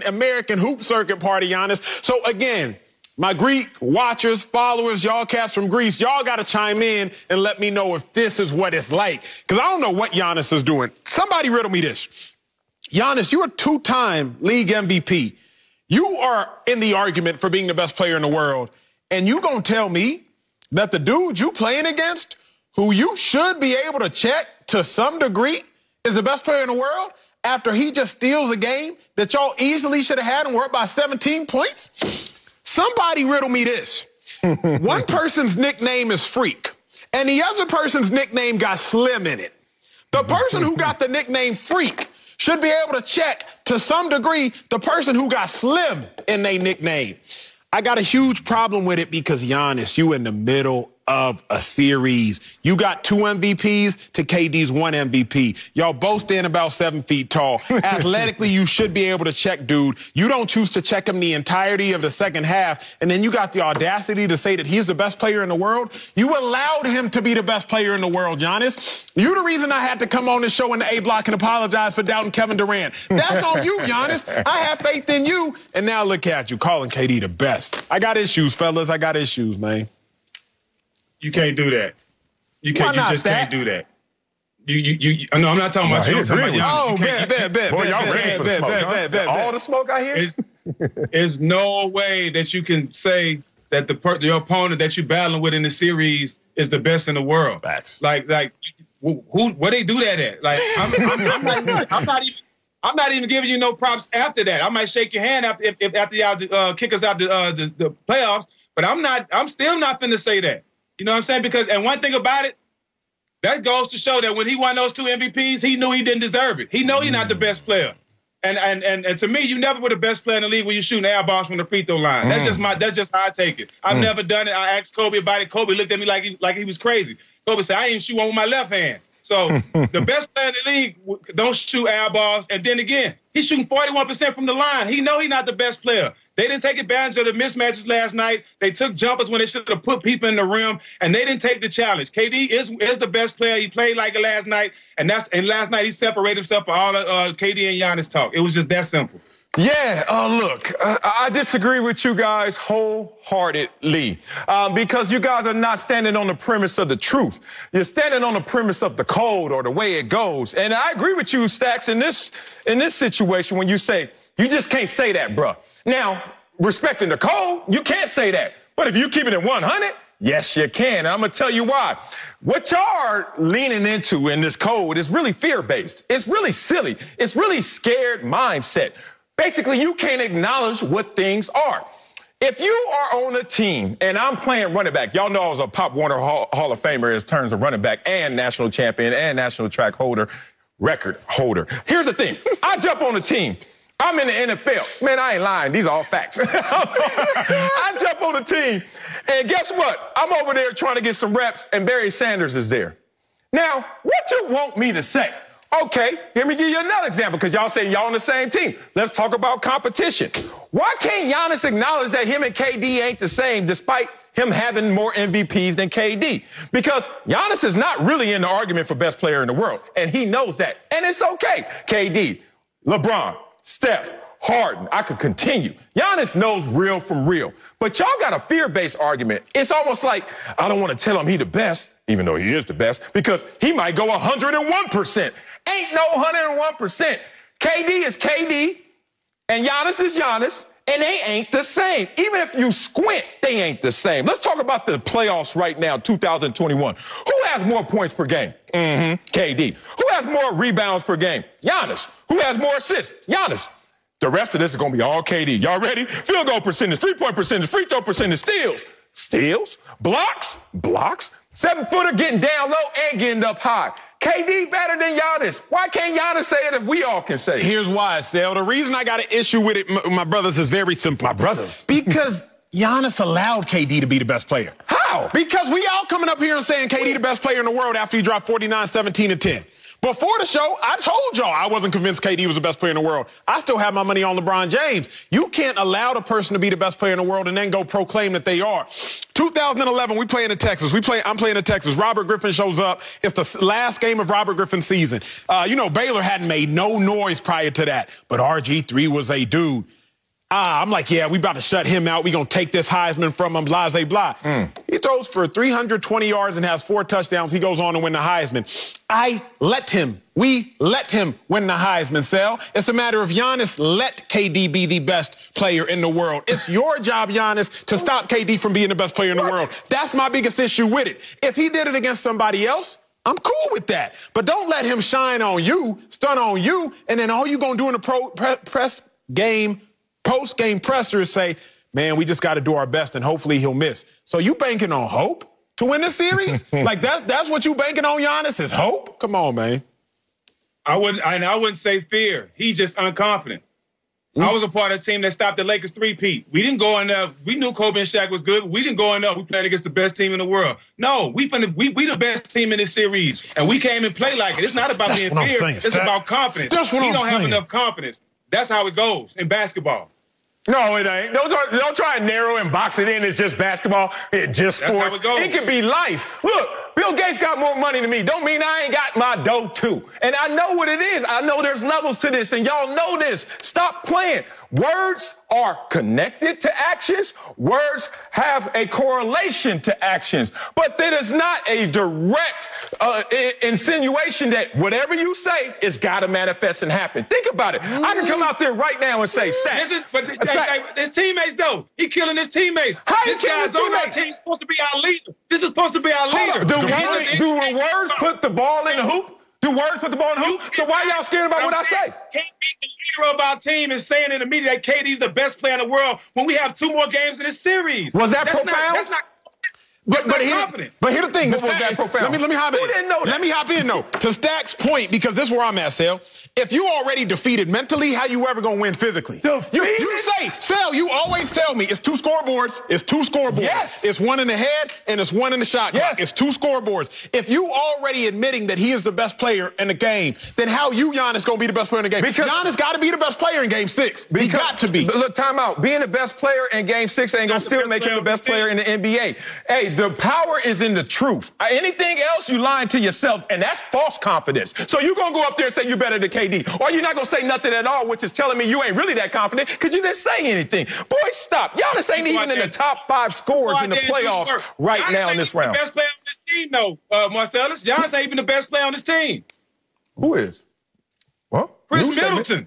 C: American hoop circuit part of Giannis. So again, my Greek watchers, followers, y'all cats from Greece, y'all got to chime in and let me know if this is what it's like. Because I don't know what Giannis is doing. Somebody riddle me this. Giannis, you're a two-time league MVP. You are in the argument for being the best player in the world. And you gonna tell me that the dude you playing against, who you should be able to check to some degree, is the best player in the world after he just steals a game that y'all easily should have had and were up by 17 points? Somebody riddle me this. One person's nickname is Freak, and the other person's nickname got Slim in it. The person who got the nickname Freak should be able to check, to some degree, the person who got Slim in their nickname. I got a huge problem with it because, Giannis, you in the middle of a series. You got 2 MVPs to KD's 1 MVP. Y'all both stand about 7 feet tall. Athletically, you should be able to check, dude. You don't choose to check him the entirety of the second half, and then you got the audacity to say that he's the best player in the world. You allowed him to be the best player in the world, Giannis. You the reason I had to come on this show in the A block and apologize for doubting Kevin Durant. That's on you, Giannis. I have faith in you, and now look at you, calling KD the best. I got issues, fellas. I got issues, man.
E: You can't do that. You just can't do that. No, I'm not talking about you. I'm talking about
C: oh, bet.
B: Boy, y'all ready for the smoke, All the smoke I hear?
E: There's no way that you can say that your opponent that you're battling with in the series is the best in the world.
B: Facts.
E: Like, where they do that at? Like, I'm not even giving you no props after that. I might shake your hand after y'all kick us out the playoffs. But I'm still not finna say that. You know what I'm saying? Because, and one thing about it, that goes to show that when he won those 2 MVPs, he knew he didn't deserve it. He know he's not the best player. And to me, you never were the best player in the league when you're shooting air balls from the free throw line. That's just how I take it. I've never done it. I asked Kobe about it. Kobe looked at me like he was crazy. Kobe said, I ain't shoot one with my left hand. So the best player in the league don't shoot air balls. And then again, he's shooting 41% from the line. He know he's not the best player. They didn't take advantage of the mismatches last night. They took jumpers when they should have put people in the rim, and they didn't take the challenge. KD is the best player. He played like it last night, and last night he separated himself from all the KD and Giannis talk. It was just that simple.
B: Yeah, look, I disagree with you guys wholeheartedly because you guys are not standing on the premise of the truth. You're standing on the premise of the code or the way it goes. And I agree with you, Stacks, in this situation when you say, you just can't say that, bruh. Now, respecting the code, you can't say that. But if you keep it at 100, yes, you can. And I'm going to tell you why. What y'all are leaning into in this code is really fear-based. It's really silly. It's really scared mindset. Basically, you can't acknowledge what things are. If you are on a team and I'm playing running back, y'all know I was a Pop Warner Hall of Famer in terms of running back and national champion and national track holder, record holder. Here's the thing. I jump on a team. I'm in the NFL. Man, I ain't lying. These are all facts. I jump on the team, and guess what? I'm over there trying to get some reps, and Barry Sanders is there. Now, what you want me to say? Okay, let me give you another example, because y'all say y'all on the same team. Let's talk about competition. Why can't Giannis acknowledge that him and KD ain't the same, despite him having more MVPs than KD? Because Giannis is not really in the argument for best player in the world, and he knows that. And it's okay. KD, LeBron, Steph, Harden, I could continue. Giannis knows real from real. But y'all got a fear-based argument. It's almost like, I don't want to tell him he the best, even though he is the best, because he might go 101%. Ain't no 101%. KD is KD, and Giannis is Giannis, and they ain't the same. Even if you squint, they ain't the same. Let's talk about the playoffs right now, 2021. Who has more points per game? KD. Who has more rebounds per game? Giannis. Who has more assists? Giannis. The rest of this is going to be all KD. Y'all ready? Field goal percentage, three-point percentage, free throw percentage, steals, blocks, 7-footer getting down low and getting up high. KD better than Giannis. Why can't Giannis say it if we all can say it?
C: Here's why, Estelle. The reason I got an issue with it, my brothers, is very simple.
B: My brothers?
C: Because Giannis allowed KD to be the best player.
B: How?
C: Because we all coming up here and saying KD the best player in the world after he dropped 49, 17, and 10. Before the show, I told y'all I wasn't convinced KD was the best player in the world. I still have my money on LeBron James. You can't allow the person to be the best player in the world and then go proclaim that they are. 2011, we playing in Texas. I'm playing in Texas. Robert Griffin shows up. It's the last game of Robert Griffin's season. Baylor hadn't made no noise prior to that, but RG3 was a dude. I'm like, yeah, we about to shut him out. We going to take this Heisman from him, blah, blah, blah. He throws for 320 yards and has 4 touchdowns. He goes on to win the Heisman. We let him win the Heisman, Sal. It's a matter of Giannis let KD be the best player in the world. It's your job, Giannis, to stop KD from being the best player in the world. That's my biggest issue with it. If he did it against somebody else, I'm cool with that. But don't let him shine on you, stun on you, and then all you going to do in the post-game pressers say, man, we just got to do our best and hopefully he'll miss. So you banking on hope to win this series? Like that's what you banking on, Giannis, is hope? Come on, man.
E: I wouldn't say fear. He's just unconfident. I was a part of the team that stopped the Lakers three-peat. We didn't go in there. We knew Kobe and Shaq was good. We didn't go in there. We played against the best team in the world. No, we the best team in this series, and we came and played like it. It's not about being fear. It's about confidence. He don't have enough confidence. That's how it goes in basketball.
B: No, it ain't. Don't try and narrow and box it in. It's just basketball. It's just sports.
E: That's how it goes.
B: It could be life. Look, Bill Gates got more money than me. Don't mean I ain't got my dough too. And I know what it is. I know there's levels to this, and y'all know this. Stop playing. Words are connected to actions. Words have a correlation to actions. But that is not a direct insinuation that whatever you say is got to manifest and happen. Think about it. I can come out there right now and say, Stats.
E: His teammates, though. He killing his teammates.
B: How he killing his teammates?
E: He's supposed to be our leader. This is supposed to be our leader.
B: Do words put the ball in the hoop?
A: Do words put the ball in the hoop? So why y'all scared about what I say?
E: Can't be the leader of our team and saying in the media that KD's the best player in the world when we have 2 more games in this series.
A: Was that profound?
E: That's not.
C: But here's the thing.
A: What was that profound?
C: Let me hop in.
A: Who didn't know that?
C: Let me hop in, though. To Stack's point, because this is where I'm at, Sale. If you already defeated mentally, how you ever going to win physically? You say, Sale, you always tell me it's 2 scoreboards. It's 2 scoreboards.
A: Yes.
C: It's 1 in the head and it's 1 in the shot clock.
A: Yes.
C: It's 2 scoreboards. If you already admitting that he is the best player in the game, then how Giannis going to be the best player in the game? Because Giannis got to be the best player in Game 6. He got to be.
A: Look, time out. Being the best player in Game 6 ain't going to still make him the best player in the NBA. Hey, the power is in the truth. Anything else, you lying to yourself, and that's false confidence. So you're going to go up there and say you're better than KD, or you're not going to say nothing at all, which is telling me you ain't really that confident because you didn't say anything. Boy, stop. Giannis ain't even in the top 5 scorers in the playoffs right now in this round.
E: Giannis ain't the best player on this team, though, Marcellus. Giannis ain't even the best player on this team.
A: Who is? What?
E: Chris Middleton.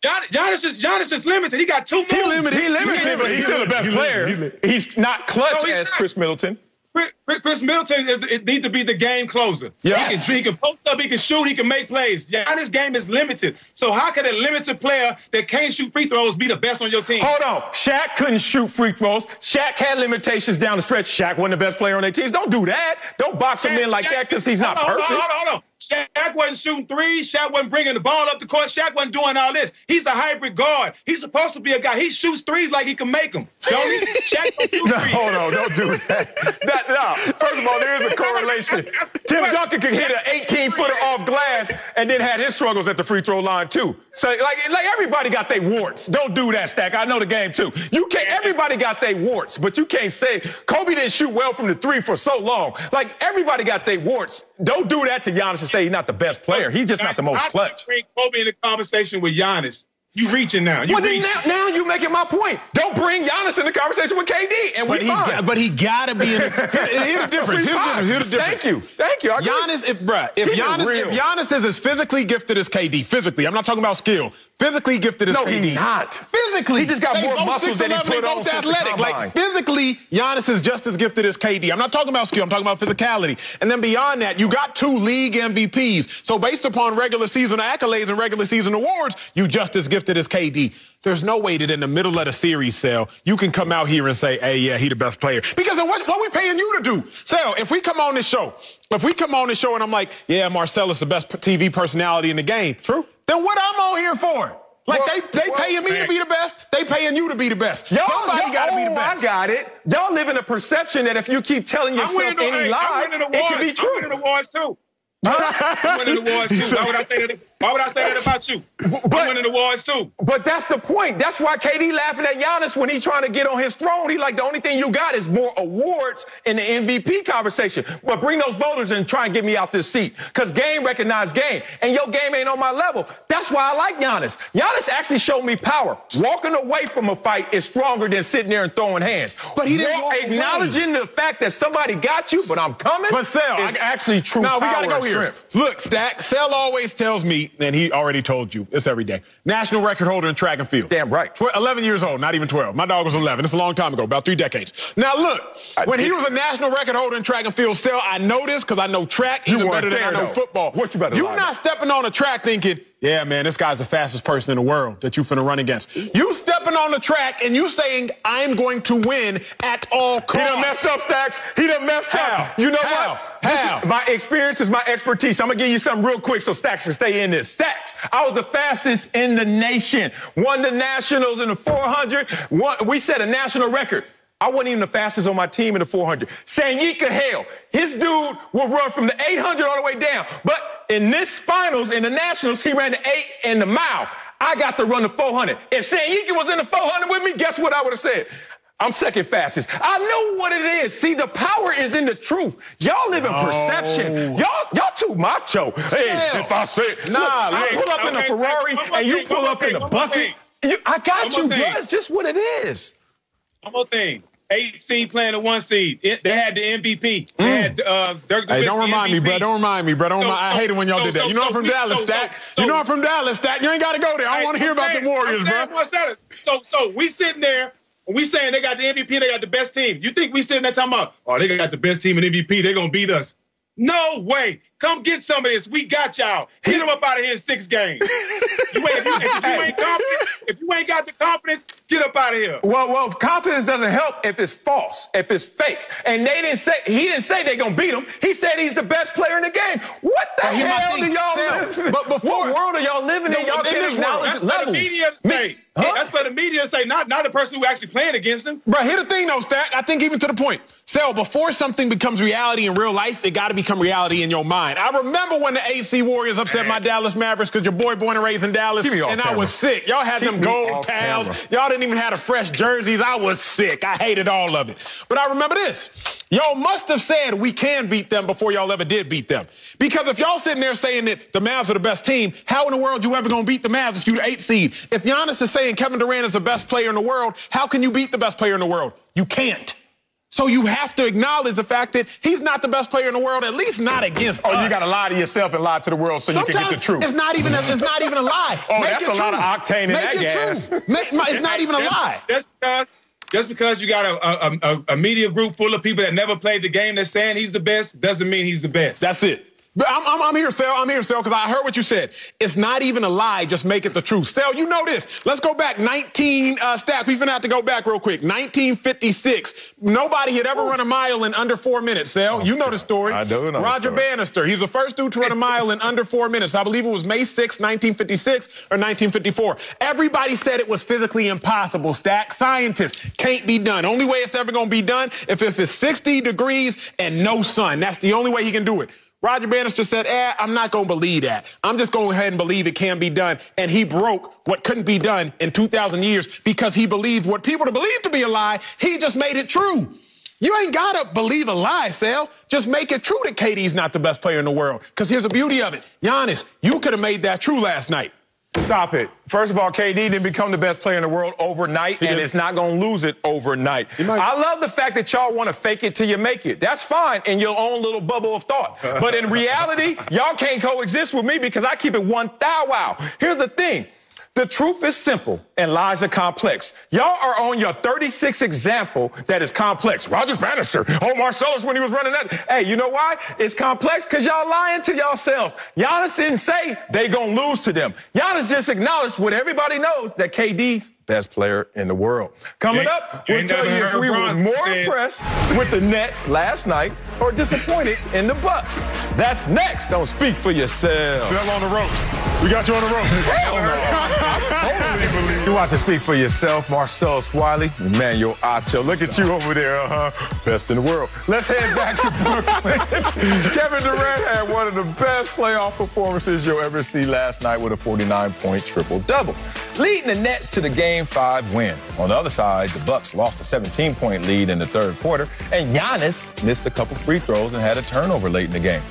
E: Giannis is limited. He got 2 moves.
C: He limited,
A: but he's still the best player. He's not clutch as Chris Middleton.
E: Chris Middleton needs to be the game closer.
C: Yes.
E: He can post up, he can shoot, he can make plays. Giannis' game is limited. So how can a limited player that can't shoot free throws be the best on your team?
A: Hold on. Shaq couldn't shoot free throws. Shaq had limitations down the stretch. Shaq wasn't the best player on their teams. Don't do that. Don't box him in like that because he's not perfect.
E: Hold on. Shaq wasn't shooting threes. Shaq wasn't bringing the ball up the court. Shaq wasn't doing all this. He's a hybrid guard. He's supposed to be a guy. He shoots threes like he can make them. Don't he? Shaq don't shoot threes.
A: Hold on. Don't do that. No. First of all, there is a correlation. Tim Duncan could hit an 18-footer off glass and then had his struggles at the free throw line, too. So, like everybody got their warts. Don't do that, Stack. I know the game, too. You can't. Everybody got their warts, but you can't say Kobe didn't shoot well from the 3 for so long. Like, everybody got their warts. Don't do that to Giannis and say he's not the best player. He's just not the most clutch.
E: Bring Kobe in the conversation with Giannis. You reaching now.
A: Now you making my point. Don't bring Giannis in the conversation with KD, and
C: but he gotta be in. Here's the difference.
A: Thank you.
C: Giannis, if Giannis is as physically gifted as KD, physically, I'm not talking about skill. Physically gifted as KD.
A: No, he's not.
C: Physically,
A: he just got more muscles than he put on.
C: Both athletic. Like physically, Giannis is just as gifted as KD. I'm not talking about skill. I'm talking about physicality. And then beyond that, you got 2 league MVPs. So based upon regular season accolades and regular season awards, you just as gifted as KD. There's no way that in the middle of the series, Sal, you can come out here and say, hey, yeah, he the best player. Because what we paying you to do? Sal, if we come on this show and I'm like, yeah, Marcellus the best TV personality in the game.
A: True.
C: Then what I'm on here for? Like, they paying me to be the best. They paying you to be the best. Somebody got to be the best.
A: I got it. Y'all live in a perception that if you keep telling yourself any lie, it can be true.
E: I'm winning awards, too. I'm winning awards, too. Why would I say that about you? I'm winning awards, too.
A: But that's the point. That's why KD laughing at Giannis when he's trying to get on his throne. He like, the only thing you got is more awards in the MVP conversation. But bring those voters and try and get me out this seat. Because game recognized game. And your game ain't on my level. That's why I like Giannis. Giannis actually showed me power. Walking away from a fight is stronger than sitting there and throwing hands.
C: But he didn't walk
A: acknowledging the fact that somebody got you, but I'm coming.
C: But Sal,
A: is actually true power.
C: We got to go here.
A: Strength.
C: Look, Stack, Sal always tells me, and he already told you, it's every day, national record holder in track and field.
A: Damn right.
C: 11 years old, not even 12. My dog was 11. It's a long time ago, about 3 decades. Now, look, when he was a national record holder in track and field, Sal, I know this because I know track even better than I know football.
A: What you better
C: You're not stepping on a track thinking, yeah, man, this guy's the fastest person in the world that you finna run against. You stepping on the track and you saying, I'm going to win at all costs.
A: He done messed up, Stacks. He done messed up. You know what? My experience is my expertise. I'm going to give you something real quick so Stacks can stay in this. Stacks, I was the fastest in the nation. Won the Nationals in the 400. We set a national record. I wasn't even the fastest on my team in the 400. Sanyika Hale, his dude will run from the 800 all the way down. But in this finals, in the Nationals, he ran the 8 and the mile. I got to run the 400. If Sanyika was in the 400 with me, guess what I would have said? I'm second fastest. I know what it is. See, the power is in the truth. Y'all live in perception. Y'all too macho. Hey, if I say it. I pull up in a Ferrari and you pull up in a bucket. I got you, bro. It's just what it is.
E: One more thing. 8 seed playing the 1 seed. They had the MVP. They had Dirk Nowitzki.
C: Hey, don't remind me, bro. Don't remind me, bro. I hate it when y'all did that. You know I'm from Dallas, Stack. You know I'm from Dallas, Stack. You ain't got to go there. I don't want to hear about the Warriors, bro.
E: So we sitting there, and we saying they got the MVP, they got the best team. You think we sitting there talking about, oh, they got the best team in MVP, they're going to beat us. No way. Come get some of this. We got y'all. Get them up out of here in 6 games. If you ain't confident, if you ain't got the confidence, get up out of here.
B: Well, confidence doesn't help if it's false, if it's fake. And he didn't say they're going to beat him. He said he's the best player in the game. What the hell do y'all live? But what world are y'all living in? Y'all can't acknowledge levels.
E: The media say. That's what the media say, not the person who actually playing against him.
C: But here's the thing, though, Stat. I think even to the point. Sal, before something becomes reality in real life, it got to become reality in your mind. I remember when the AC Warriors upset my Dallas Mavericks because your boy born and raised in Dallas, and I was sick. Y'all had them gold towels. Y'all didn't even have the fresh jerseys. I was sick. I hated all of it. But I remember this. Y'all must have said we can beat them before y'all ever did beat them. Because if y'all sitting there saying that the Mavs are the best team, how in the world you ever going to beat the Mavs if you the 8th seed? If Giannis is saying Kevin Durant is the best player in the world, how can you beat the best player in the world? You can't. So you have to acknowledge the fact that he's not the best player in the world, at least not against us.
B: You got to lie to yourself and lie to the world so sometimes you can get the truth.
C: It's not even a lie.
B: That's a lot of octane in that gas.
C: It's not even a lie.
E: Just because you got a media group full of people that never played the game that's saying he's the best doesn't mean he's the best.
C: That's it. But I'm here, Sal. I'm here, Sal, because I heard what you said. It's not even a lie. Just make it the truth. Sal, you know this. Let's go back 19 stats. We're going to have to go back real quick. 1956. Nobody had ever run a mile in under 4 minutes, Sal. You know the story.
B: I do know
C: Roger Bannister. He's the first dude to run a mile in under 4 minutes. I believe it was May 6, 1956 or 1954. Everybody said it was physically impossible, Stack. Scientists can't be done. Only way it's ever going to be done if it's 60 degrees and no sun. That's the only way he can do it. Roger Bannister said, I'm not going to believe that. I'm just going ahead and believe it can be done. And he broke what couldn't be done in 2,000 years because he believed what people to believe to be a lie. He just made it true. You ain't got to believe a lie, Sal. Just make it true that KD's not the best player in the world. Because here's the beauty of it. Giannis, you could have made that true last night.
B: Stop it. First of all, KD didn't become the best player in the world overnight, and it's not going to lose it overnight. I love the fact that y'all want to fake it till you make it. That's fine in your own little bubble of thought. But in reality, y'all can't coexist with me because I keep it 1 thou wow. Here's the thing. The truth is simple and lies are complex. Y'all are on your 36th example that is complex. Roger Bannister, Marcellus when he was running that. Hey, you know why? It's complex because y'all lying to yourselves. Giannis didn't say they gonna lose to them. Giannis just acknowledged what everybody knows, that KD's best player in the world. Coming up, we'll tell you if we were more impressed with the Nets last night or disappointed in the Bucks. That's next on Speak for Yourself.
C: Sell on the ropes. We got you on the ropes.
B: Hell no. I totally believe you. Want to Speak for Yourself, Marcellus Wiley, Emmanuel Acho. Look at you over there, best in the world. Let's head back to Brooklyn. Kevin Durant had one of the best playoff performances you'll ever see last night with a 49-point triple-double, leading the Nets to the Game 5 win. On the other side, the Bucks lost a 17-point lead in the third quarter, and Giannis missed a couple free throws and had a turnover late in the game.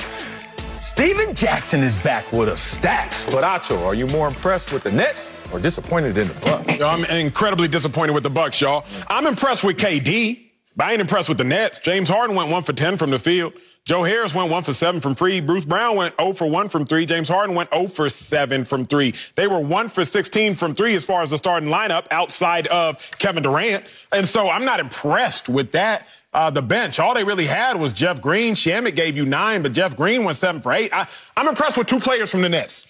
B: Steven Jackson is back with us, Stacks. But Acho, are you more impressed with the Nets or disappointed in the Bucks?
C: I'm incredibly disappointed with the Bucks, y'all. I'm impressed with KD, but I ain't impressed with the Nets. James Harden went 1 for 10 from the field. Joe Harris went 1 for 7 from free. Bruce Brown went 0 for 1 from 3. James Harden went 0 for 7 from 3. They were 1 for 16 from 3 as far as the starting lineup outside of Kevin Durant. And so I'm not impressed with that. The bench, all they really had was Jeff Green. Shamet gave you 9, but Jeff Green went 7 for 8. I'm impressed with 2 players from the Nets.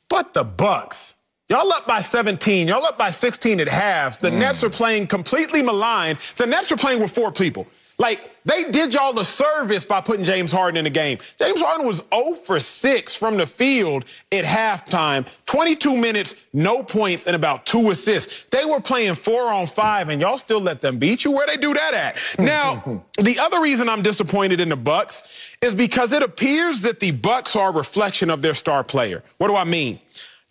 C: But the Bucks, y'all up by 17. Y'all up by 16 at half. The Nets are playing completely maligned. The Nets are playing with 4 people. Like, they did y'all a service by putting James Harden in the game. James Harden was 0 for 6 from the field at halftime. 22 minutes, no points, and about 2 assists. They were playing 4-on-5, and y'all still let them beat you? Where they do that at? Now, the other reason I'm disappointed in the Bucks is because it appears that the Bucks are a reflection of their star player. What do I mean?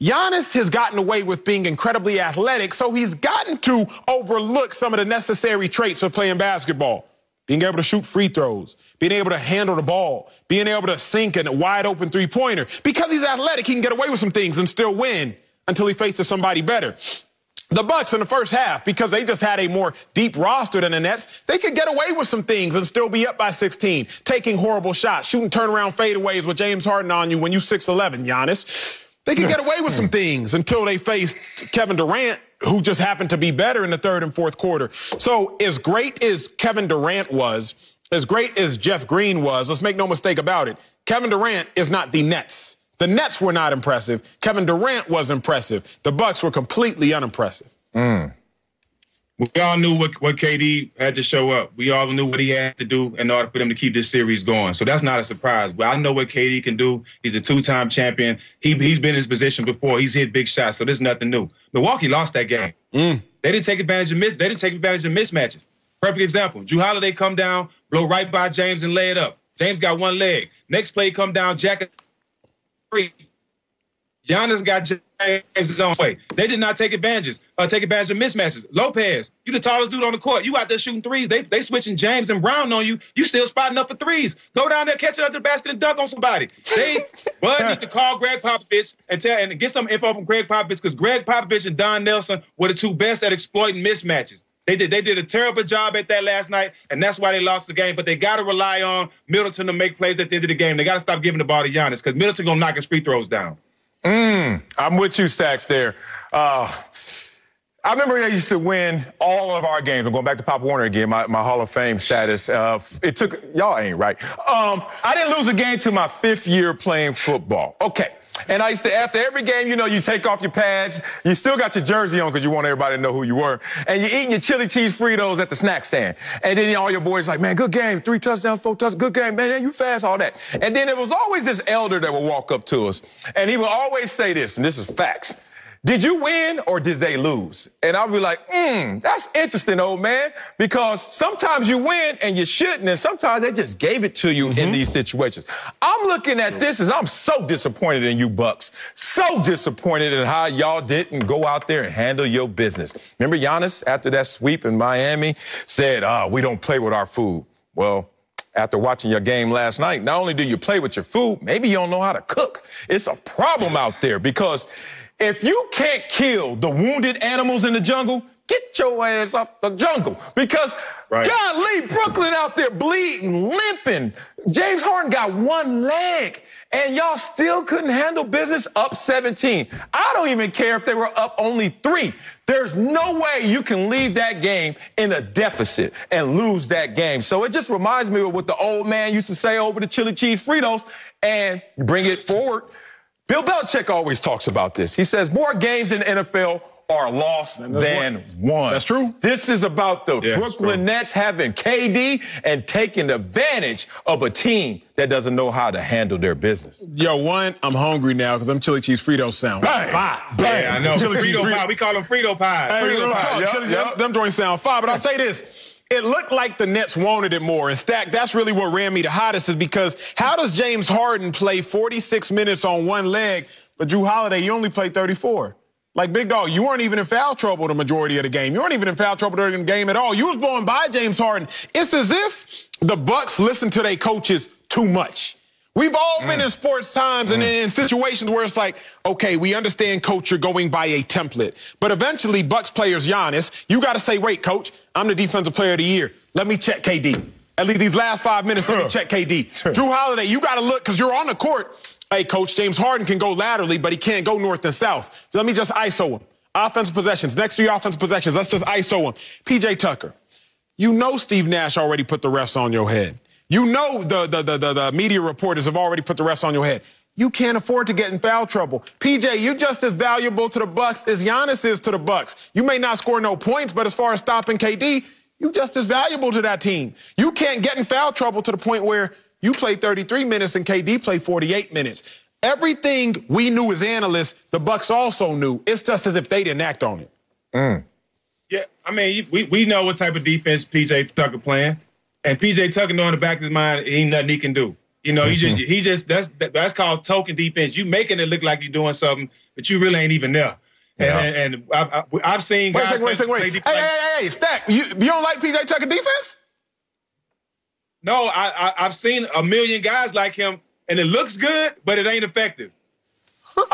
C: Giannis has gotten away with being incredibly athletic, so he's gotten to overlook some of the necessary traits of playing basketball. Being able to shoot free throws, being able to handle the ball, being able to sink in a wide-open three-pointer. Because he's athletic, he can get away with some things and still win until he faces somebody better. The Bucks in the first half, because they just had a more deep roster than the Nets, they could get away with some things and still be up by 16, taking horrible shots, shooting turnaround fadeaways with James Harden on you when you 6'11", Giannis. They could get away with some things until they faced Kevin Durant, who just happened to be better in the third and fourth quarter. So as great as Kevin Durant was, as great as Jeff Green was, let's make no mistake about it, Kevin Durant is not the Nets. The Nets were not impressive. Kevin Durant was impressive. The Bucks were completely unimpressive.
E: We all knew what KD had to show up. We all knew what he had to do in order for them to keep this series going. So that's not a surprise. But I know what KD can do. He's a two-time champion. He's been in his position before. He's hit big shots. So there's nothing new. Milwaukee lost that game. They didn't take advantage of mismatches. Perfect example. Jrue Holiday come down, blow right by James and lay it up. James got one leg. Next play come down, jacket three. Giannis got James his own way. They did not take advantage of mismatches. Lopez, you the tallest dude on the court. You out there shooting threes. They switching James and Brown on you. You still spotting up for threes. Go down there, catch it under the basket and dunk on somebody. Bud needs to call Greg Popovich and get some info from Greg Popovich, because Greg Popovich and Don Nelson were the two best at exploiting mismatches. They did a terrible job at that last night, and that's why they lost the game. But they got to rely on Middleton to make plays at the end of the game. They got to stop giving the ball to Giannis, because Middleton going to knock his free throws down.
A: I'm with you, Stacks, there. I remember I used to win all of our games. I'm going back to Pop Warner again, my Hall of Fame status. It took, y'all ain't right. I didn't lose a game till my 5th year playing football. Okay. And I used to, after every game, you know, you take off your pads. You still got your jersey on because you want everybody to know who you were. And you're eating your chili cheese Fritos at the snack stand. And then all your boys like, man, good game. 3 touchdowns, 4 touchdowns, good game. Man, you fast, all that. And then there was always this elder that would walk up to us. And he would always say this, and this is facts. Did you win or did they lose? And I'll be like, that's interesting, old man, because sometimes you win and you shouldn't, and sometimes they just gave it to you in these situations. I'm looking at this as I'm so disappointed in you Bucks, so disappointed in how y'all didn't go out there and handle your business. Remember Giannis, after that sweep in Miami, said, we don't play with our food. Well, after watching your game last night, not only do you play with your food, maybe you don't know how to cook. It's a problem out there, because if you can't kill the wounded animals in the jungle, get your ass up the jungle. Because, golly, Brooklyn out there bleeding, limping. James Harden got one leg, and y'all still couldn't handle business, up 17. I don't even care if they were up only 3. There's no way you can leave that game in a deficit and lose that game. So it just reminds me of what the old man used to say over the chili cheese Fritos, and bring it forward. Bill Belichick always talks about this. He says more games in the NFL are lost than won.
C: That's true.
A: This is about the Brooklyn Nets having KD and taking advantage of a team that doesn't know how to handle their business.
C: Yo, I'm hungry now because them chili cheese Fritos sound fire.
E: Yeah, I know. Frito pie. We call them Frito pies.
C: Hey,
E: Frito pies.
C: Them joints sound fire. But I'll say this. It looked like the Nets wanted it more. And, Stack, that's really what ran me the hottest, is because how does James Harden play 46 minutes on one leg, but Jrue Holiday, you only played 34? Like, big dog, you weren't even in foul trouble the majority of the game. You weren't even in foul trouble during the game at all. You was blowing by James Harden. It's as if the Bucks listen to their coaches too much. We've all been in sports times and in situations where it's like, okay, we understand, coach, you're going by a template. But eventually, Bucks players, Giannis, you got to say, wait, coach, I'm the defensive player of the year. Let me check KD. At least these last 5 minutes, let me check KD. Jrue Holiday, you got to look, because you're on the court. Hey, coach, James Harden can go laterally, but he can't go north and south. So let me just ISO him. Offensive possessions, next 3 offensive possessions, let's just ISO him. PJ Tucker, you know Steve Nash already put the refs on your head. You know the media reporters have already put the refs on your head. You can't afford to get in foul trouble. PJ, you're just as valuable to the Bucks as Giannis is to the Bucks. You may not score no points, but as far as stopping KD, you're just as valuable to that team. You can't get in foul trouble to the point where you play 33 minutes and KD play 48 minutes. Everything we knew as analysts, the Bucks also knew. It's just as if they didn't act on it.
E: Yeah, I mean, we know what type of defense PJ Tucker playing. And PJ Tucker know in the back of his mind, ain't nothing he can do. You know, that's called token defense. You making it look like you're doing something, but you really ain't even there. And I've seen guys.
C: Wait. Hey, Stack, you don't like PJ Tucker defense?
E: No, I've seen a million guys like him, and it looks good, but it ain't effective.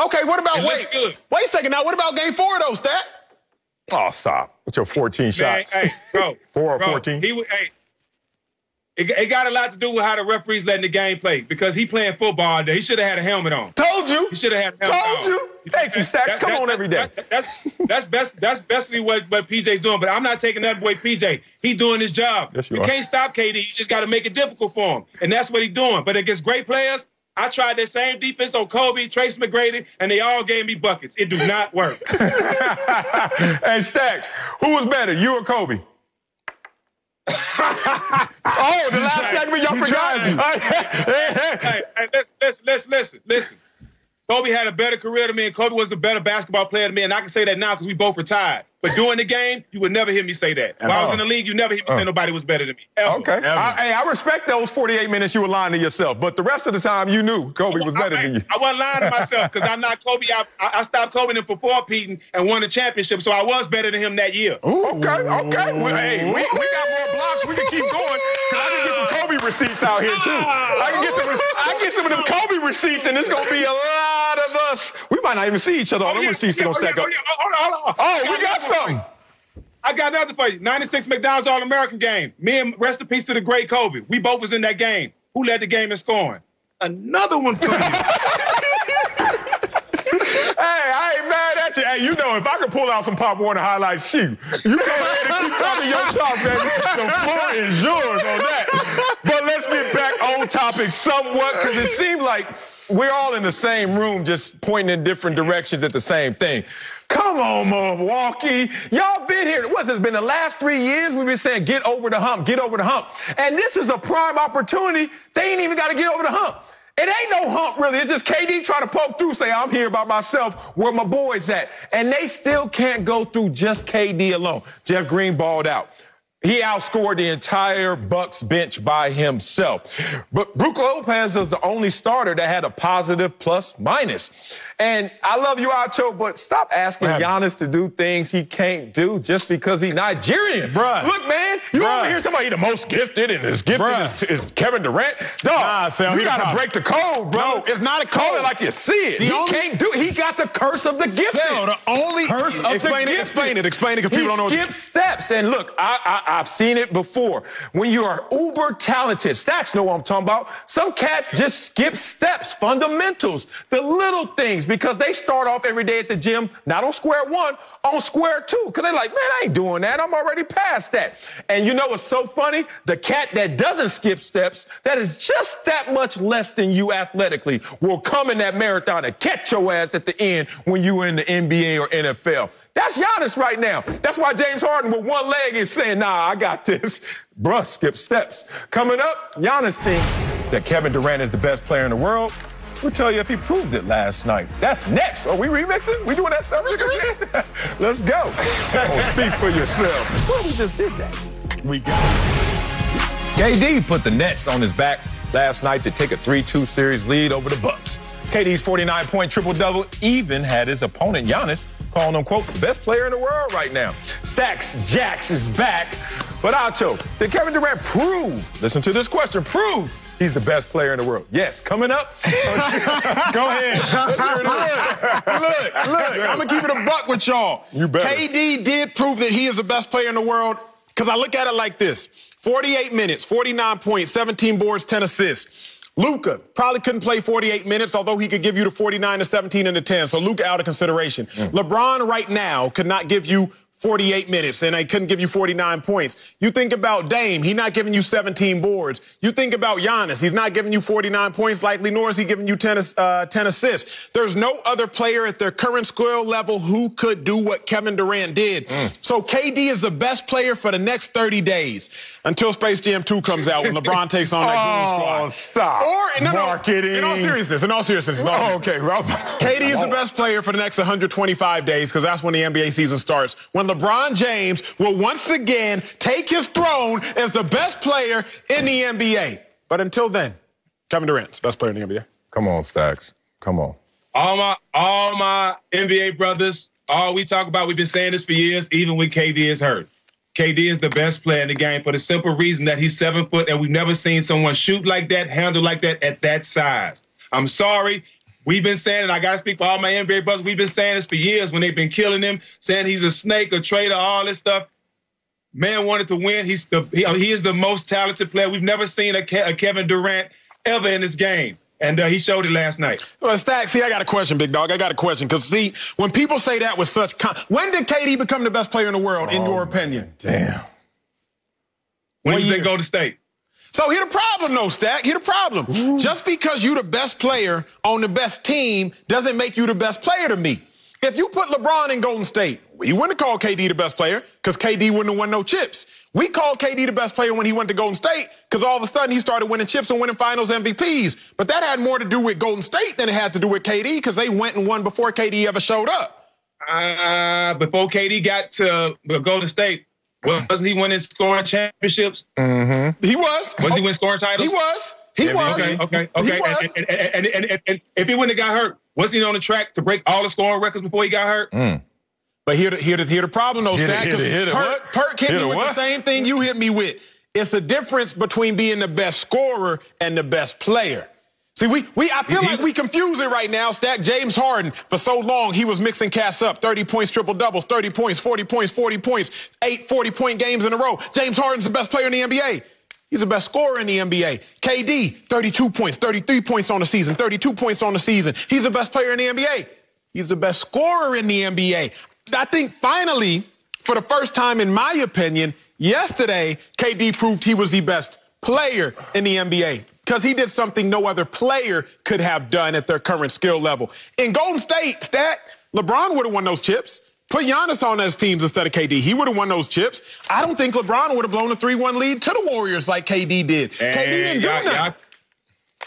C: Okay, what about wait a second now? What about game 4 though, Stack?
A: Oh, stop with your 14 shots.
E: Hey, bro,
A: 4 or 14.
E: It got a lot to do with how the referee's letting the game play because he playing football all day. He should have had a helmet on.
B: Told you.
E: He should have had a helmet on.
B: Told you. Thank you, Stacks. Come on every day.
E: That's basically what PJ's doing. But I'm not taking that away, PJ. He's doing his job.
B: Yes,
E: you can't stop KD. You just got to make it difficult for him. And that's what he's doing. But against great players, I tried that same defense on Kobe, Tracy McGrady, and they all gave me buckets. It do not work.
B: Hey, Stacks, who was better, you or Kobe? Oh, the last segment, y'all forgot.
E: Hey, listen. Kobe had a better career than me, and Kobe was a better basketball player than me, and I can say that now because we both retired. But during the game, you would never hear me say that. While I was in the league, you never hear me say nobody was better than me. Ever.
B: Okay. I respect those 48 minutes you were lying to yourself, but the rest of the time you knew Kobe was better than you.
E: I wasn't lying to myself because I knocked Kobe out. I stopped Kobe in for four-peating and won the championship, so I was better than him that year.
B: Ooh. Okay. Well, hey, we got more blocks. We can keep going because I can get some Kobe receipts out here, too. I can get some of them Kobe receipts, and it's going to be a lot of us. We might not even see each other. All them receipts are going to stack up.
E: Hold on.
B: Oh, we got something.
E: I got another for you. 96 McDonald's All-American game. Me and rest in peace to the great Kobe. We both was in that game. Who led the game in scoring? Another one for you.
B: Hey, I ain't mad at you. Hey, you know, if I could pull out some Pop Warner highlights, shoot. You go ahead and keep talking your talk, baby. The floor is yours on that. But let's get back on topic somewhat, because it seemed like we're all in the same room just pointing in different directions at the same thing. Come on, Milwaukee. Y'all been here. What's this been the last 3 years? We've been saying get over the hump, get over the hump. And this is a prime opportunity. They ain't even got to get over the hump. It ain't no hump, really. It's just KD trying to poke through, say, I'm here by myself, where my boys at. And they still can't go through just KD alone. Jeff Green balled out. He outscored the entire Bucks bench by himself. But Brook Lopez is the only starter that had a positive plus-minus. And I love you, Acho, but stop asking Giannis to do things he can't do just because he's Nigerian.
C: Bruh.
B: Look, man, you over here talking about he the most gifted and as gifted is Kevin Durant. Dog, you got to break the code, bro.
C: No, it's not a code.
B: Call it like you see it. He can't do it. He got the curse of the gifted.
C: The only
B: curse of the gifted.
C: Explain it, because people don't know.
B: He skips steps. And look, I've seen it before. When you are uber talented, Stacks know what I'm talking about. Some cats just skip steps, fundamentals, the little things, because they start off every day at the gym, not on square one, on square two. Because they're like, man, I ain't doing that. I'm already past that. And you know what's so funny? The cat that doesn't skip steps, that is just that much less than you athletically, will come in that marathon and catch your ass at the end when you in the NBA or NFL. That's Giannis right now. That's why James Harden with one leg is saying, nah, I got this. Bruh, skip steps. Coming up, Giannis thinks that Kevin Durant is the best player in the world. We'll tell you if he proved it last night. That's next. Are we remixing? We doing that subject again? Let's go. Oh, speak for yourself. Well, we just did that. We got it. KD put the Nets on his back last night to take a 3-2 series lead over the Bucks. KD's 49-point triple-double even had his opponent, Giannis, calling him, quote, the best player in the world right now. Stacks Jax is back. But Acho, did Kevin Durant prove, listen to this question, prove he's the best player in the world? Yes. Coming up. Go ahead.
C: Look, I'm going to keep it a buck with y'all.
B: You better.
C: KD did prove that he is the best player in the world because I look at it like this. 48 minutes, 49 points, 17 boards, 10 assists. Luka probably couldn't play 48 minutes, although he could give you the 49, the 17, and the 10. So Luka out of consideration. LeBron right now could not give you 48 minutes, and I couldn't give you 49 points. You think about Dame, he's not giving you 17 boards. You think about Giannis, he's not giving you 49 points likely, nor is he giving you 10 assists. There's no other player at their current skill level who could do what Kevin Durant did. So KD is the best player for the next 30 days until Space Jam 2 comes out when LeBron takes on that Goon Squad.
B: Oh, stop.
C: Or,
B: marketing.
C: In all seriousness.
B: Oh, okay.
C: KD is the best player for the next 125 days because that's when the NBA season starts. When LeBron James will once again take his throne as the best player in the NBA. But until then, Kevin Durant's best player in the NBA.
B: Come on, Stacks. Come on.
E: All my NBA brothers, all we talk about, we've been saying this for years, even when KD is hurt. KD is the best player in the game for the simple reason that he's 7 foot, and we've never seen someone shoot like that, handle like that at that size. I'm sorry. We've been saying it. I got to speak for all my NBA brothers. We've been saying this for years when they've been killing him, saying he's a snake, a traitor, all this stuff. Man wanted to win. He is the most talented player. We've never seen a Kevin Durant ever in this game. And he showed it last night.
C: Well, Stack, see, I got a question, big dog. I got a question. Because, see, when people say that with such when did KD become the best player in the world, in your opinion?
A: Damn.
E: When he was in Golden State.
C: So here the problem, though, Stack. Here the problem. Ooh. Just because you the best player on the best team doesn't make you the best player to me. If you put LeBron in Golden State, we wouldn't have called KD the best player because KD wouldn't have won no chips. We called KD the best player when he went to Golden State because all of a sudden he started winning chips and winning finals MVPs. But that had more to do with Golden State than it had to do with KD because they went and won before KD ever showed up.
E: Before KD got to Golden State, wasn't he winning scoring championships?
C: Mm-hmm. He was.
E: Was he winning scoring titles?
C: He was. He was.
E: Okay. And if he wouldn't have got hurt, was he on the track to break all the scoring records before he got hurt?
C: Mm. But here the problem, though, Stack. Perk hit me with the same thing you hit me with. It's a difference between being the best scorer and the best player. See, I feel like we confuse it right now, Stack. James Harden, for so long, he was mixing cats up. 30 points, triple-doubles, 30 points, 40 points, 40 points, 8 40-point games in a row. James Harden's the best player in the NBA. He's the best scorer in the NBA. KD, 32 points, 33 points on the season, 32 points on the season. He's the best player in the NBA. He's the best scorer in the NBA. I think finally, for the first time in my opinion, yesterday, KD proved he was the best player in the NBA because he did something no other player could have done at their current skill level. In Golden State, Stack, LeBron would have won those chips. Put Giannis on those teams instead of KD. He would have won those chips. I don't think LeBron would have blown a 3-1 lead to the Warriors like KD did. KD didn't do nothing.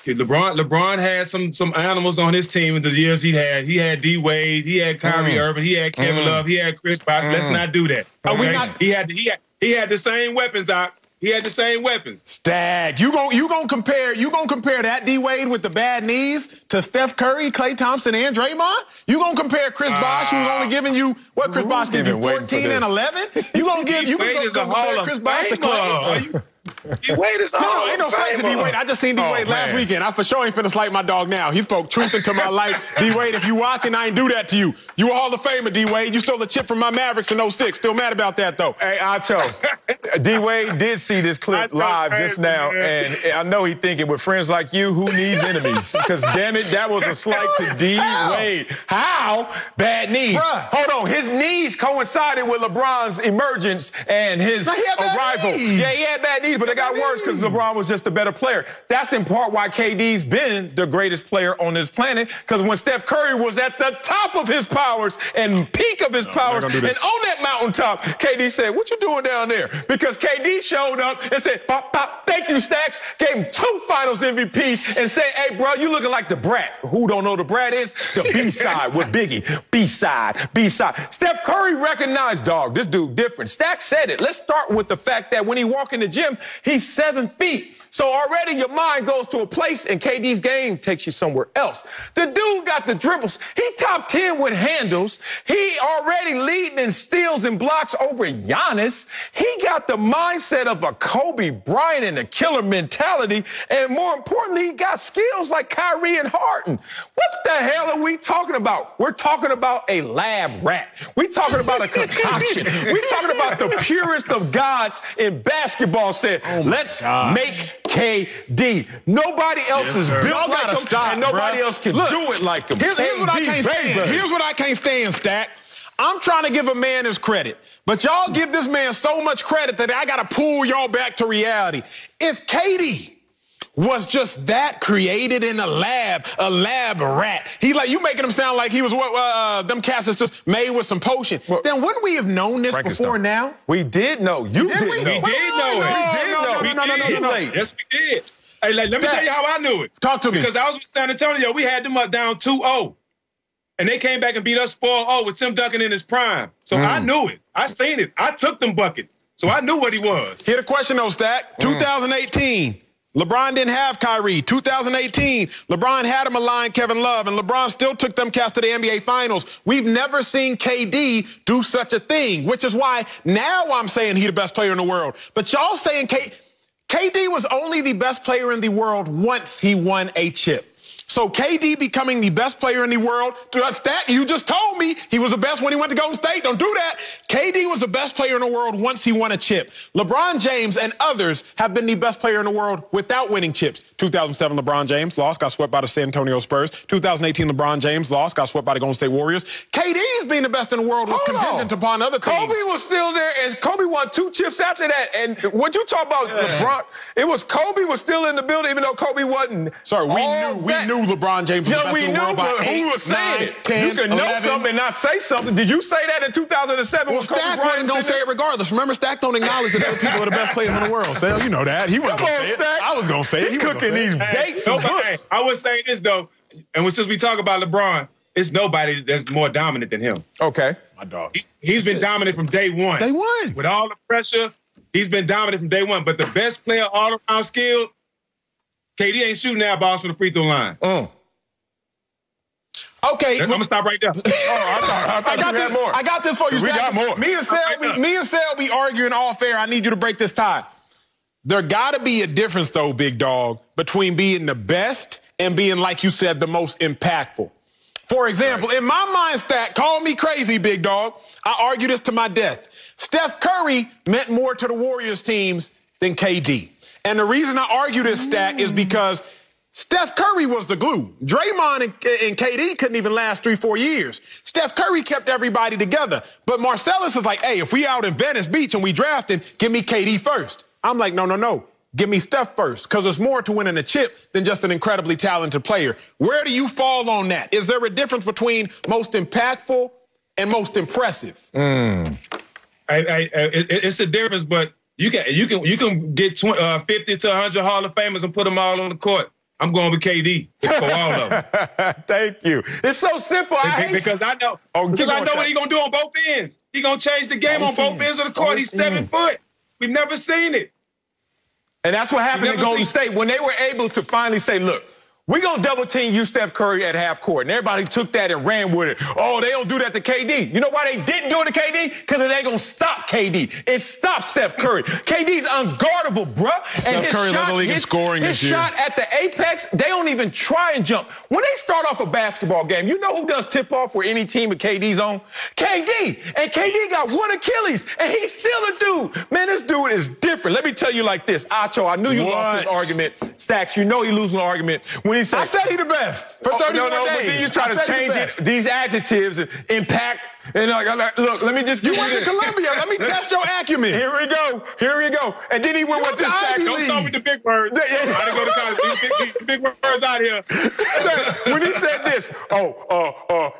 E: LeBron had some animals on his team in the years he had. He had D Wade, he had Kyrie Irving, he had Kevin Love, he had Chris Bosh. Let's not do that. Okay? He had the same weapons out. He had the same weapons.
C: Stag, you gonna compare that D Wade with the bad knees to Steph Curry, Klay Thompson, and Draymond? You gonna compare Chris Bosh, who's only giving you what Chris Bosh gave you 14 and 11? You gonna compare Chris Bosh to Klay?
E: D-Wade is
C: no, ain't no slight to D-Wade. I just seen D-Wade last weekend. I for sure ain't finna slight my dog now. He spoke truth into my life. D-Wade, if you watching, I ain't do that to you. You a Hall of Famer, D-Wade. You stole a chip from my Mavericks in 06. Still mad about that, though.
B: Hey, Acho, D-Wade did see this clip live just now, and I know he thinking, with friends like you, who needs enemies? Because, damn it, that was a slight to D-Wade. How? Bad knees.
C: Bruh.
B: Hold on. His knees coincided with LeBron's emergence and his arrival. Yeah, he had bad knees, but it got worse because LeBron was just a better player. That's in part why KD's been the greatest player on this planet, because when Steph Curry was at the top of his powers and peak of his powers and on that mountaintop, KD said, "What you doing down there?" Because KD showed up and said, "Pop, pop, thank you, Stacks." Gave him 2 finals MVPs and said, "Hey, bro, you looking like the Brat." Who don't know the Brat is? The B-side with Biggie. B-side, B-side. Steph Curry recognized, dog, this dude different. Stacks said it. Let's start with the fact that when he walk in the gym, he's 7 feet. So already your mind goes to a place and KD's game takes you somewhere else. The dude got the dribbles. He top 10 with handles. He already leading in steals and blocks over Giannis. He got the mindset of a Kobe Bryant and a killer mentality. And more importantly, he got skills like Kyrie and Harden. What the hell are we talking about? We're talking about a lab rat. We're talking about a concoction. We're talking about the purest of gods in basketball said, let's make KD. Nobody else is built like him, and nobody else can do it like him.
C: Here's what I can't stand. Here's what I can't stand, Stack. I'm trying to give a man his credit, but y'all give this man so much credit that I got to pull y'all back to reality. If KD was just that created in a lab rat. You making him sound like he was them cats is just made with some potion. Well, then wouldn't we have known this before now?
B: We did know. You did know.
E: We did know it.
C: No.
E: Yes, we did. Hey, let me tell you how I knew it.
C: Talk to me.
E: Because I was with San Antonio. We had them up down 2-0. And they came back and beat us 4-0 with Tim Duncan in his prime. So I knew it. I seen it. I took them bucket. So I knew what he was.
C: Here the question, though, Stack. 2018. LeBron didn't have Kyrie. 2018, LeBron had him aligned Kevin Love, and LeBron still took them cats to the NBA Finals. We've never seen KD do such a thing, which is why now I'm saying he's the best player in the world. But y'all saying KD was only the best player in the world once he won a chip. So KD becoming the best player in the world, stat, you just told me he was the best when he went to Golden State. Don't do that. KD was the best player in the world once he won a chip. LeBron James and others have been the best player in the world without winning chips. 2007, LeBron James lost, got swept by the San Antonio Spurs. 2018, LeBron James lost, got swept by the Golden State Warriors. KD's being the best in the world was contingent upon other things.
B: Kobe was still there, and Kobe won 2 chips after that. And what you talk about, LeBron, it was Kobe was still in the building, even though Kobe wasn't.
C: Sorry, we knew LeBron James was the best in the world by 8,
B: who was saying
C: 9,
B: it?
C: 10,
B: You can
C: 11.
B: know something and not say something. Did you say that in 2007?
C: Well, Stack wasn't going to say it regardless. Remember, Stack don't acknowledge that other people are the best players in the world. So, you know that. He wasn't going to say it. I was going to say it.
B: He cooking these dates.
E: I would say this, though, and since we talk about LeBron, it's nobody that's more dominant than him.
B: Okay.
C: My dog.
E: He's been dominant from day one.
C: Day one.
E: With all the pressure, he's been dominant from day one. But the best player all around skilled, KD ain't shooting that balls from the free throw line.
C: Okay.
E: I'm going to stop right there.
C: I got this for you, Stack.
B: We got more.
C: Me and Sal be arguing all fair. I need you to break this tie. There got to be a difference, though, big dog, between being the best and being, like you said, the most impactful. For example, in my mind, Stack, call me crazy, big dog. I argue this to my death. Steph Curry meant more to the Warriors teams than KD. And the reason I argue this, Stack, is because Steph Curry was the glue. Draymond and KD couldn't even last 3-4 years. Steph Curry kept everybody together. But Marcellus is like, hey, if we out in Venice Beach and we drafting, give me KD first. I'm like, no. Give me Steph first, because there's more to winning a chip than just an incredibly talented player. Where do you fall on that? Is there a difference between most impactful and most impressive?
E: It's a difference, but you can get 50 to 100 Hall of Famers and put them all on the court. I'm going with KD for all of them.
B: Thank you. It's so simple.
E: Because I know what he's going to do on both ends. He's going to change the game on both ends of the court. He's 7 foot. We've never seen it.
B: And that's what happened in Golden State when they were able to finally say, look, we're going to double team you, Steph Curry, at half court. And everybody took that and ran with it. Oh, they don't do that to KD. You know why they didn't do it to KD? Because it ain't going to stop KD. It stopped Steph Curry. KD's unguardable, bruh.
C: Steph Curry led the league in scoring this year.
B: His shot at the apex, they don't even try and jump. When they start off a basketball game, you know who does tip-off for any team with KD's on? KD. And KD got 1 Achilles, and he's still a dude. Man, this dude is different. Let me tell you like this. Acho, I knew you lost this argument. Stacks, you know he losing an argument. When he said,
C: I said he the best for 31 days.
B: But then you try to change these adjectives, impact, and look, let me just give
C: you went to Columbia. Let me test your acumen.
B: Here we go. And then he went with this Stacks.
E: Don't start with the big words. I didn't go to college. These big words out here.
B: When he said this,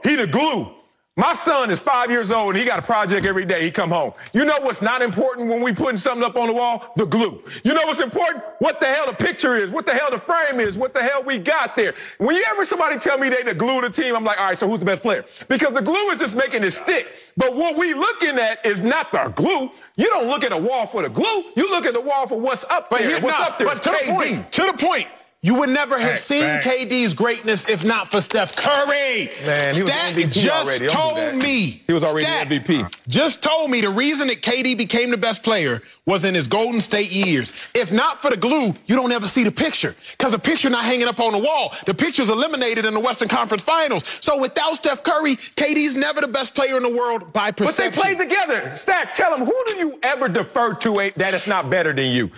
B: he the glue. My son is 5 years old, and he got a project every day. He come home. You know what's not important when we putting something up on the wall? The glue. You know what's important? What the hell the picture is, what the hell the frame is, what the hell we got there. When you ever somebody tell me they the glue of the team, I'm like, all right, so who's the best player? Because the glue is just making it stick. But what we looking at is not the glue. You don't look at a wall for the glue. You look at the wall for what's up there. What's up there?
C: But to the point. You would never have seen KD's greatness if not for Steph Curry.
B: Man, he was MVP
C: just
B: already.
C: told me.
B: He was already MVP.
C: Just told me the reason that KD became the best player was in his Golden State years. If not for the glue, you don't ever see the picture. Because the picture not hanging up on the wall. The picture's eliminated in the Western Conference Finals. So without Steph Curry, KD's never the best player in the world by perception.
B: But they played together. Stacks, tell him, who do you ever defer to that is not better than you?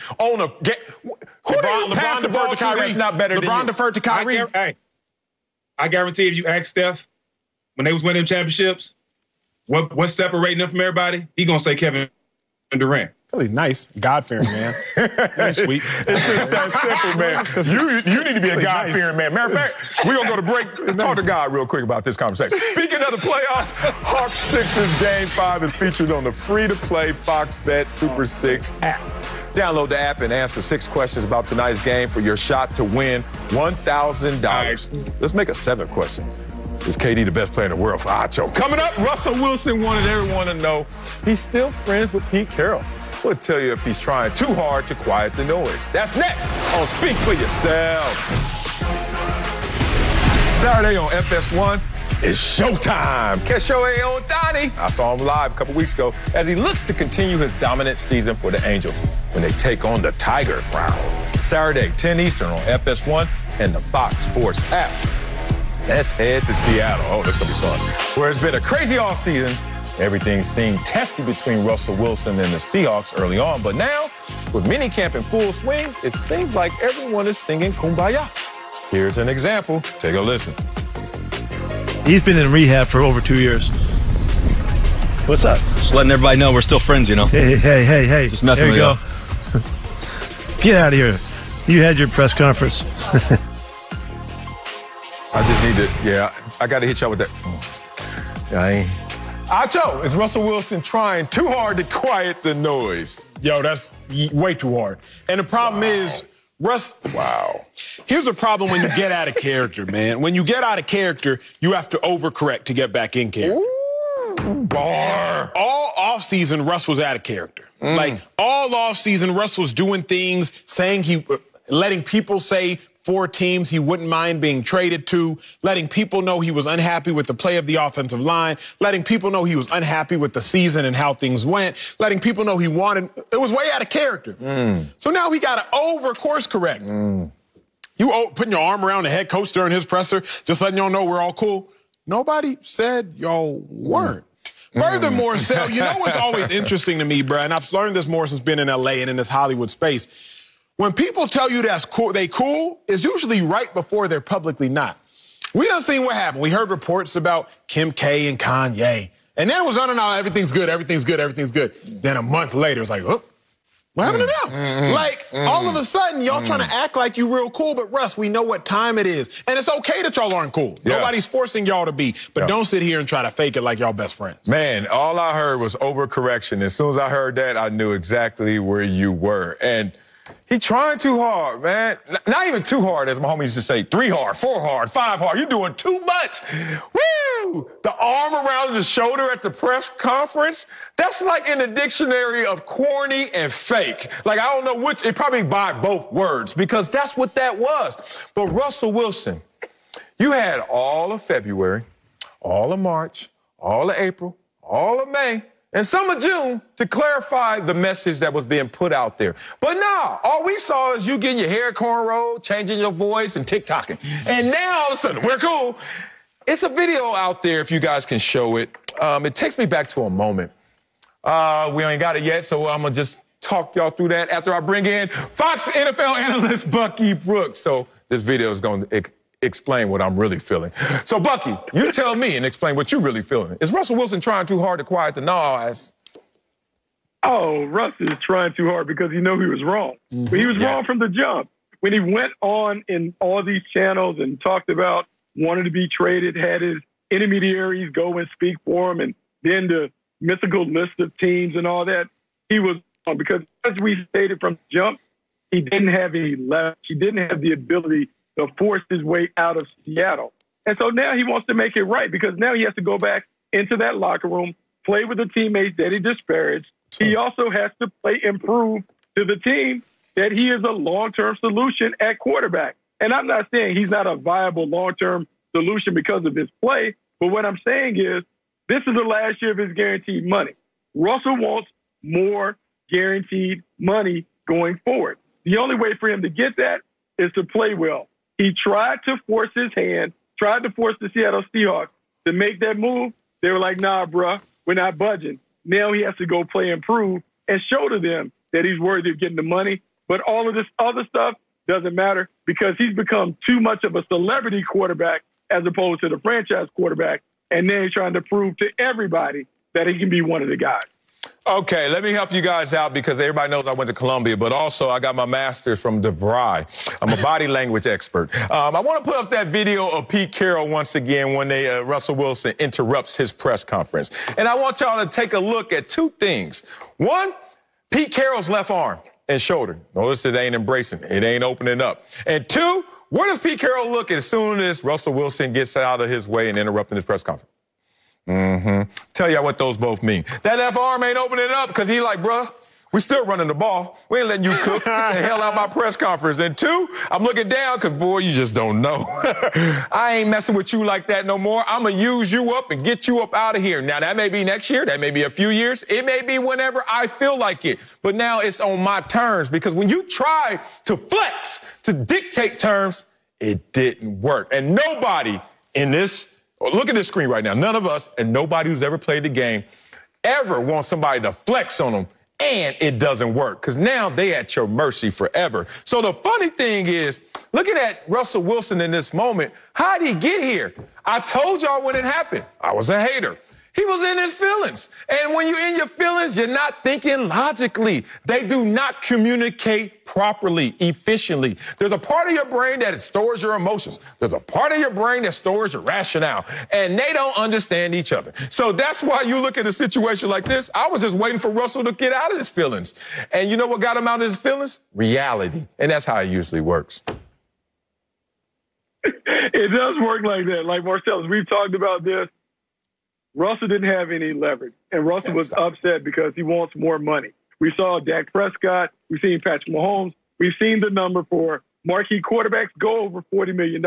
B: LeBron deferred to Kyrie. Not better than
C: LeBron deferred to Kyrie.
E: I guarantee if you ask Steph when they was winning championships, what's separating them from everybody, he gonna say Kevin Durant.
C: Really nice, God-fearing man. That's sweet.
B: It's just that simple, man. You need to be a God-fearing man. Matter of fact, we're gonna go to break and talk to God real quick about this conversation. Speaking of the playoffs, Hawks Sixers Game 5 is featured on the free-to-play Fox Bet Super 6 app. Download the app and answer 6 questions about tonight's game for your shot to win $1,000. Let's make a 7th question. Is KD the best player in the world for Acho? Coming up, Russell Wilson wanted everyone to know he's still friends with Pete Carroll. We'll tell you if he's trying too hard to quiet the noise. That's next on Speak for Yourself. Saturday on FS1. It's showtime. Shohei Ohtani. I saw him live a couple weeks ago as he looks to continue his dominant season for the Angels when they take on the Tiger Crown. Saturday, 10 Eastern on FS1. and the Fox Sports app. Let's head to Seattle. Oh, this is going to be fun. Where it's been a crazy offseason. Everything seemed testy between Russell Wilson and the Seahawks early on. But now, with minicamp in full swing, it seems like everyone is singing Kumbaya. Here's an example. Take a listen.
F: He's been in rehab for over 2 years. What's up?
G: Just letting everybody know we're still friends, you know?
F: Hey.
G: Just messing with you.
F: Get out of here. You had your press conference.
B: I just need to, I got to hit y'all with that. Acho, is Russell Wilson trying too hard to quiet the noise?
C: Yo, that's way too hard. And the problem is, here's a problem when you get out of character, man. When you get out of character, you have to overcorrect to get back in character.
B: Bar.
C: All offseason, Russ was out of character. Like, all offseason, Russ was doing things, letting people say 4 teams he wouldn't mind being traded to, letting people know he was unhappy with the play of the offensive line, letting people know he was unhappy with the season and how things went, letting people know it was way out of character. So now he got to over-course correct. You putting your arm around the head coach during his presser, just letting y'all know we're all cool. Nobody said y'all weren't. Furthermore, Sal, you know what's always interesting to me, bro, and I've learned this more since being in L.A. and in this Hollywood space. When people tell you that's cool, they cool, it's usually right before they're publicly not. We done seen what happened. We heard reports about Kim K and Kanye. And then it was, no, everything's good, everything's good, everything's good. Then a month later, it's like, oh, what happened to them? Like, all of a sudden, y'all trying to act like you real cool, but Russ, we know what time it is. And it's okay that y'all aren't cool. Nobody's forcing y'all to be. But don't sit here and try to fake it like y'all best friends.
B: Man, all I heard was overcorrection. As soon as I heard that, I knew exactly where you were. And he trying too hard, man. Not even too hard, as my homie used to say. 3 hard, 4 hard, 5 hard. You're doing too much. Woo! The arm around the shoulder at the press conference, that's like in the dictionary of corny and fake. Like, I don't know which, it probably by both words, because that's what that was. But Russell Wilson, you had all of February, all of March, all of April, all of May, and some of June to clarify the message that was being put out there. But no, all we saw is you getting your hair cornrowed, changing your voice, and TikToking. And now all of a sudden, we're cool. It's a video out there if you guys can show it. It takes me back to a moment. We ain't got it yet, so I'm gonna just talk y'all through that after I bring in Fox NFL analyst Bucky Brooks. So this video is gonna explain what I'm really feeling. So, Bucky, you tell me and explain what you're really feeling. Is Russell Wilson trying too hard to quiet the noise?
H: Oh, Russ is trying too hard because he knew he was wrong. But he was wrong from the jump. When he went on in all these channels and talked about wanting to be traded, had his intermediaries go and speak for him, and then the mythical list of teams and all that, he was wrong because, as we stated from the jump, he didn't have any left. He didn't have the ability to force his way out of Seattle. And so now he wants to make it right because now he has to go back into that locker room, play with the teammates that he disparaged. He also has to improve to the team that he is a long-term solution at quarterback. And I'm not saying he's not a viable long-term solution because of his play, but what I'm saying is this is the last year of his guaranteed money. Russell wants more guaranteed money going forward. The only way for him to get that is to play well. He tried to force his hand, tried to force the Seattle Seahawks to make that move. They were like, nah, bruh, we're not budging. Now he has to go play and prove and show to them that he's worthy of getting the money. But all of this other stuff doesn't matter because he's become too much of a celebrity quarterback as opposed to the franchise quarterback. And then he's trying to prove to everybody that he can be one of the guys.
B: Okay, let me help you guys out because everybody knows I went to Columbia, but also I got my master's from DeVry. I'm a body language expert. I want to put up that video of Pete Carroll once again when Russell Wilson interrupts his press conference. And I want y'all to take a look at 2 things. One, Pete Carroll's left arm and shoulder. Notice it ain't embracing. It ain't opening up. And 2, where does Pete Carroll look as soon as Russell Wilson gets out of his way and interrupting his press conference? Tell y'all what those both mean. That left arm ain't opening up because he like, bruh, we still running the ball. We ain't letting you cook. Get the hell out my press conference. And 2, I'm looking down because, boy, you just don't know. I ain't messing with you like that no more. I'm going to use you up and get you up out of here. Now, that may be next year. That may be a few years. It may be whenever I feel like it. But now it's on my terms because when you try to flex, to dictate terms, it didn't work. And nobody in this, look at this screen right now, none of us and nobody who's ever played the game ever wants somebody to flex on them and it doesn't work because now they at your mercy forever. So the funny thing is, looking at Russell Wilson in this moment, how did he get here? I told y'all when it happened, I was a hater. He was in his feelings. And when you're in your feelings, you're not thinking logically. They do not communicate properly, efficiently. There's a part of your brain that stores your emotions. There's a part of your brain that stores your rationale. And they don't understand each other. So that's why you look at a situation like this. I was just waiting for Russell to get out of his feelings. And you know what got him out of his feelings? Reality. And that's how it usually works.
H: It does work like that. Like Marcellus, we've talked about this. Russell didn't have any leverage, and Russell was upset because he wants more money. We saw Dak Prescott. We've seen Patrick Mahomes. We've seen the number for marquee quarterbacks go over $40 million.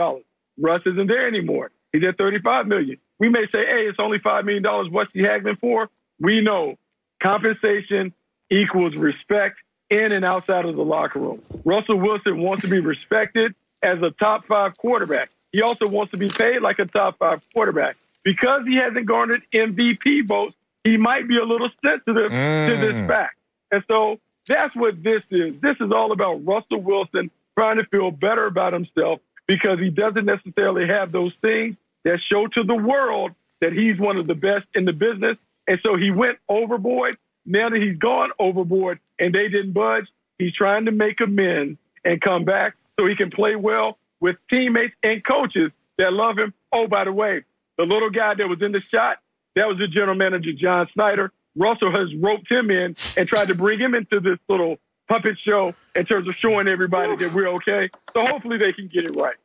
H: Russ isn't there anymore. He's at $35 million. We may say, hey, it's only $5 million. What's he haggling for? We know compensation equals respect in and outside of the locker room. Russell Wilson wants to be respected as a top 5 quarterback. He also wants to be paid like a top 5 quarterback. Because he hasn't garnered MVP votes, he might be a little sensitive to this fact. And so that's what this is. This is all about Russell Wilson trying to feel better about himself because he doesn't necessarily have those things that show to the world that he's one of the best in the business. And so he went overboard. Now that he's gone overboard and they didn't budge, he's trying to make amends and come back so he can play well with teammates and coaches that love him. Oh, by the way, the little guy that was in the shot, that was the general manager, John Snyder. Russell has roped him in and tried to bring him into this little puppet show in terms of showing everybody that we're okay. So hopefully they can get it right.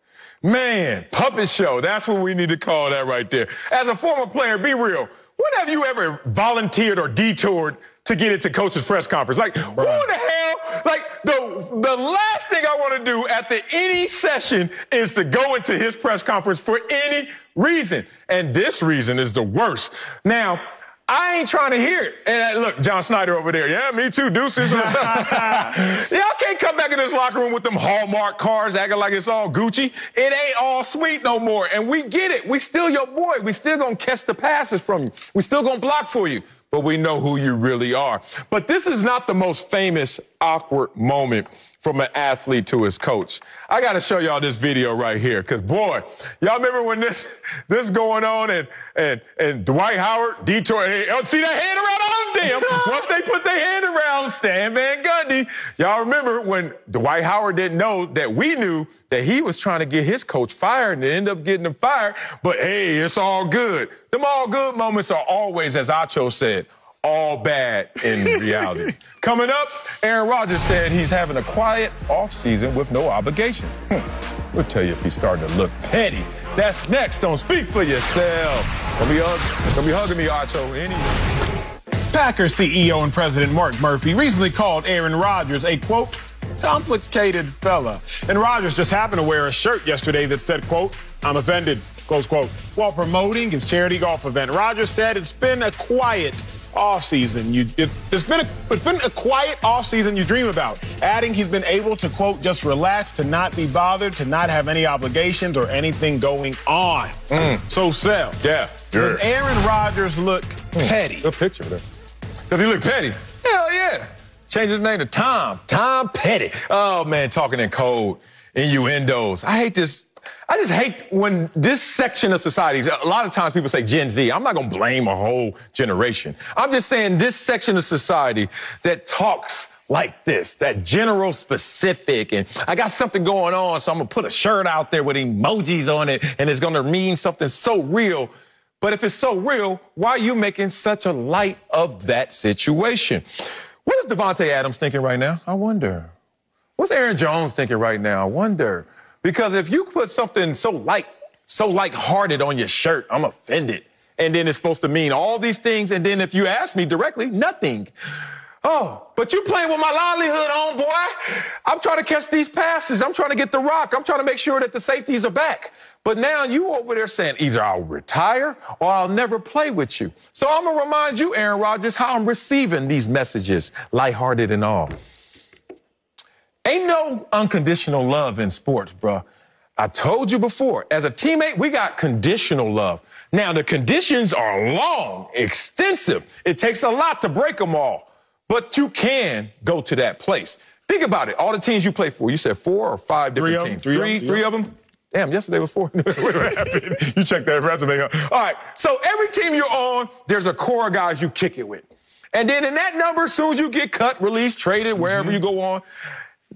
B: Man, puppet show. That's what we need to call that right there. As a former player, be real. When have you ever volunteered or detoured to get into coach's press conference? Like, who the hell? Like, the last thing I want to do at any session is to go into his press conference for any reason. And this reason is the worst. Now, I ain't trying to hear it. And look, John Snyder over there. Yeah, me too, deuces. Y'all can't come back in this locker room with them Hallmark cars acting like it's all Gucci. It ain't all sweet no more. And we get it. We still your boy. We still gonna catch the passes from you. We still gonna block for you. But we know who you really are. But this is not the most famous awkward moment from an athlete to his coach. I got to show y'all this video right here, because, boy, y'all remember when this going on and Dwight Howard, Detroit, see that hand around all of them? Once they put their hand around Stan Van Gundy, y'all remember when Dwight Howard didn't know that we knew that he was trying to get his coach fired and end up getting him fired, but, hey, it's all good. Them all good moments are always, as Acho said, all bad in reality. Coming up, Aaron Rodgers said he's having a quiet offseason with no obligations. We'll tell you if he's starting to look petty. That's next. Don't speak for yourself. Don't be hugging me, Acho. Anyway.
C: Packers CEO and President Mark Murphy recently called Aaron Rodgers a, quote, complicated fella. And Rodgers just happened to wear a shirt yesterday that said, quote, I'm offended, close quote. While promoting his charity golf event, Rodgers said it's been a quiet offseason. It's been a quiet offseason you dream about. Adding he's been able to, quote, just relax, to not be bothered, to not have any obligations or anything going on. So, Sel, does Aaron Rodgers look petty?
B: Good picture there. Does he look petty? Hell yeah. Change his name to Tom. Tom Petty. Oh, man, talking in code, innuendos. I hate this. I just hate when this section of society, a lot of times people say Gen Z. I'm not going to blame a whole generation. I'm just saying this section of society that talks like this, that general specific, and I got something going on, so I'm going to put a shirt out there with emojis on it, and it's going to mean something so real. But if it's so real, why are you making such a light of that situation? What is Devontae Adams thinking right now? I wonder. What's Aaron Jones thinking right now? I wonder. Because if you put something so light-hearted on your shirt, I'm offended. And then it's supposed to mean all these things. And then if you ask me directly, nothing. Oh, but you playing with my livelihood on, boy. I'm trying to catch these passes. I'm trying to get the rock. I'm trying to make sure that the safeties are back. But now you over there saying either I'll retire or I'll never play with you. So I'm going to remind you, Aaron Rodgers, how I'm receiving these messages, lighthearted and all. Ain't no unconditional love in sports, bro. I told you before, as a teammate, we got conditional love. Now, the conditions are long, extensive. It takes a lot to break them all. But you can go to that place. Think about it. All the teams you play for, you said 4 or 5 different teams. Three of them? Damn, yesterday was 4. What happened? You check that resume. All right, so every team you're on, there's a core of guys you kick it with. And then in that number, as soon as you get cut, released, traded, wherever you go on,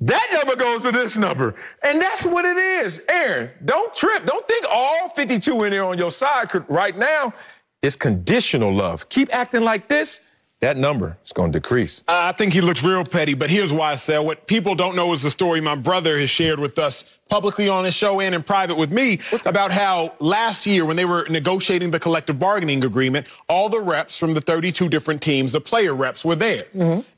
B: that number goes to this number. And that's what it is. Aaron, don't trip. Don't think all 52 in there on your side right now. It's conditional love. Keep acting like this, that number is going to decrease.
C: I think he looks real petty, but here's why I say what people don't know is the story my brother has shared with us publicly on his show and in private with me about how last year when they were negotiating the collective bargaining agreement, all the reps from the 32 different teams, the player reps, were there.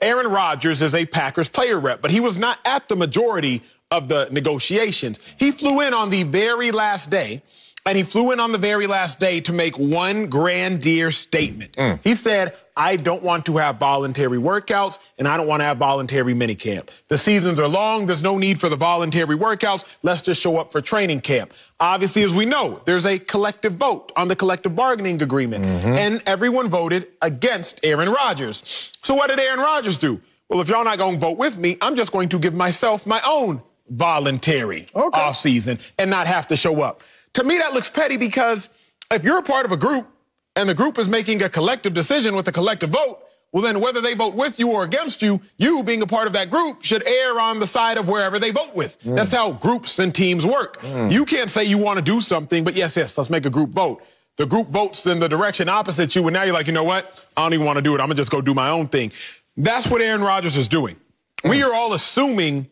C: Aaron Rodgers is a Packers player rep, but he was not at the majority of the negotiations. He flew in on the very last day. And he flew in on the very last day to make one grandiose statement. He said, I don't want to have voluntary workouts, and I don't want to have voluntary minicamp. The seasons are long. There's no need for the voluntary workouts. Let's just show up for training camp. Obviously, as we know, there's a collective vote on the collective bargaining agreement, and everyone voted against Aaron Rodgers. So what did Aaron Rodgers do? Well, if y'all not going to vote with me, I'm just going to give myself my own voluntary offseason and not have to show up. To me, that looks petty because if you're a part of a group and the group is making a collective decision with a collective vote, well, then whether they vote with you or against you, you being a part of that group should err on the side of wherever they vote with. That's how groups and teams work. You can't say you want to do something, but yes, let's make a group vote. The group votes in the direction opposite you, and now you're like, you know what? I don't even want to do it. I'm going to just go do my own thing. That's what Aaron Rodgers is doing. We are all assuming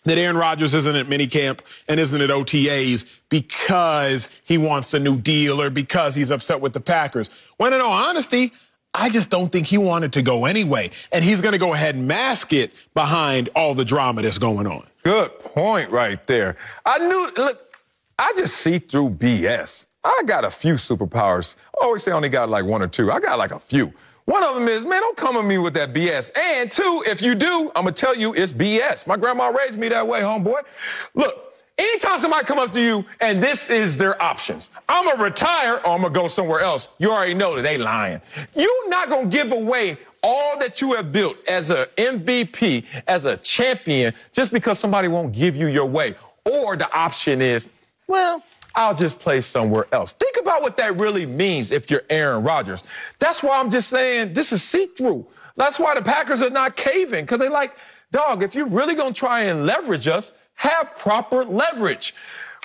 C: that Aaron Rodgers isn't at minicamp and isn't at OTAs because he wants a new deal or because he's upset with the Packers. When in all honesty, I just don't think he wanted to go anyway. And he's going to go ahead and mask it behind all the drama that's going on.
B: Good point right there. Look, I just see through BS. I got a few superpowers. I always say I only got like 1 or 2. I got like a few. One of them is, man, don't come at me with that BS. And 2, if you do, I'm going to tell you it's BS. My grandma raised me that way, homeboy. Look, anytime somebody come up to you and this is their options, I'm going to retire or I'm going to go somewhere else, you already know that they lying. You're not going to give away all that you have built as an MVP, as a champion, just because somebody won't give you your way. Or the option is, well, I'll just play somewhere else. Think about what that really means if you're Aaron Rodgers. That's why I'm just saying this is see-through. That's why the Packers are not caving, because they're like, dog, if you're really going to try and leverage us, have proper leverage.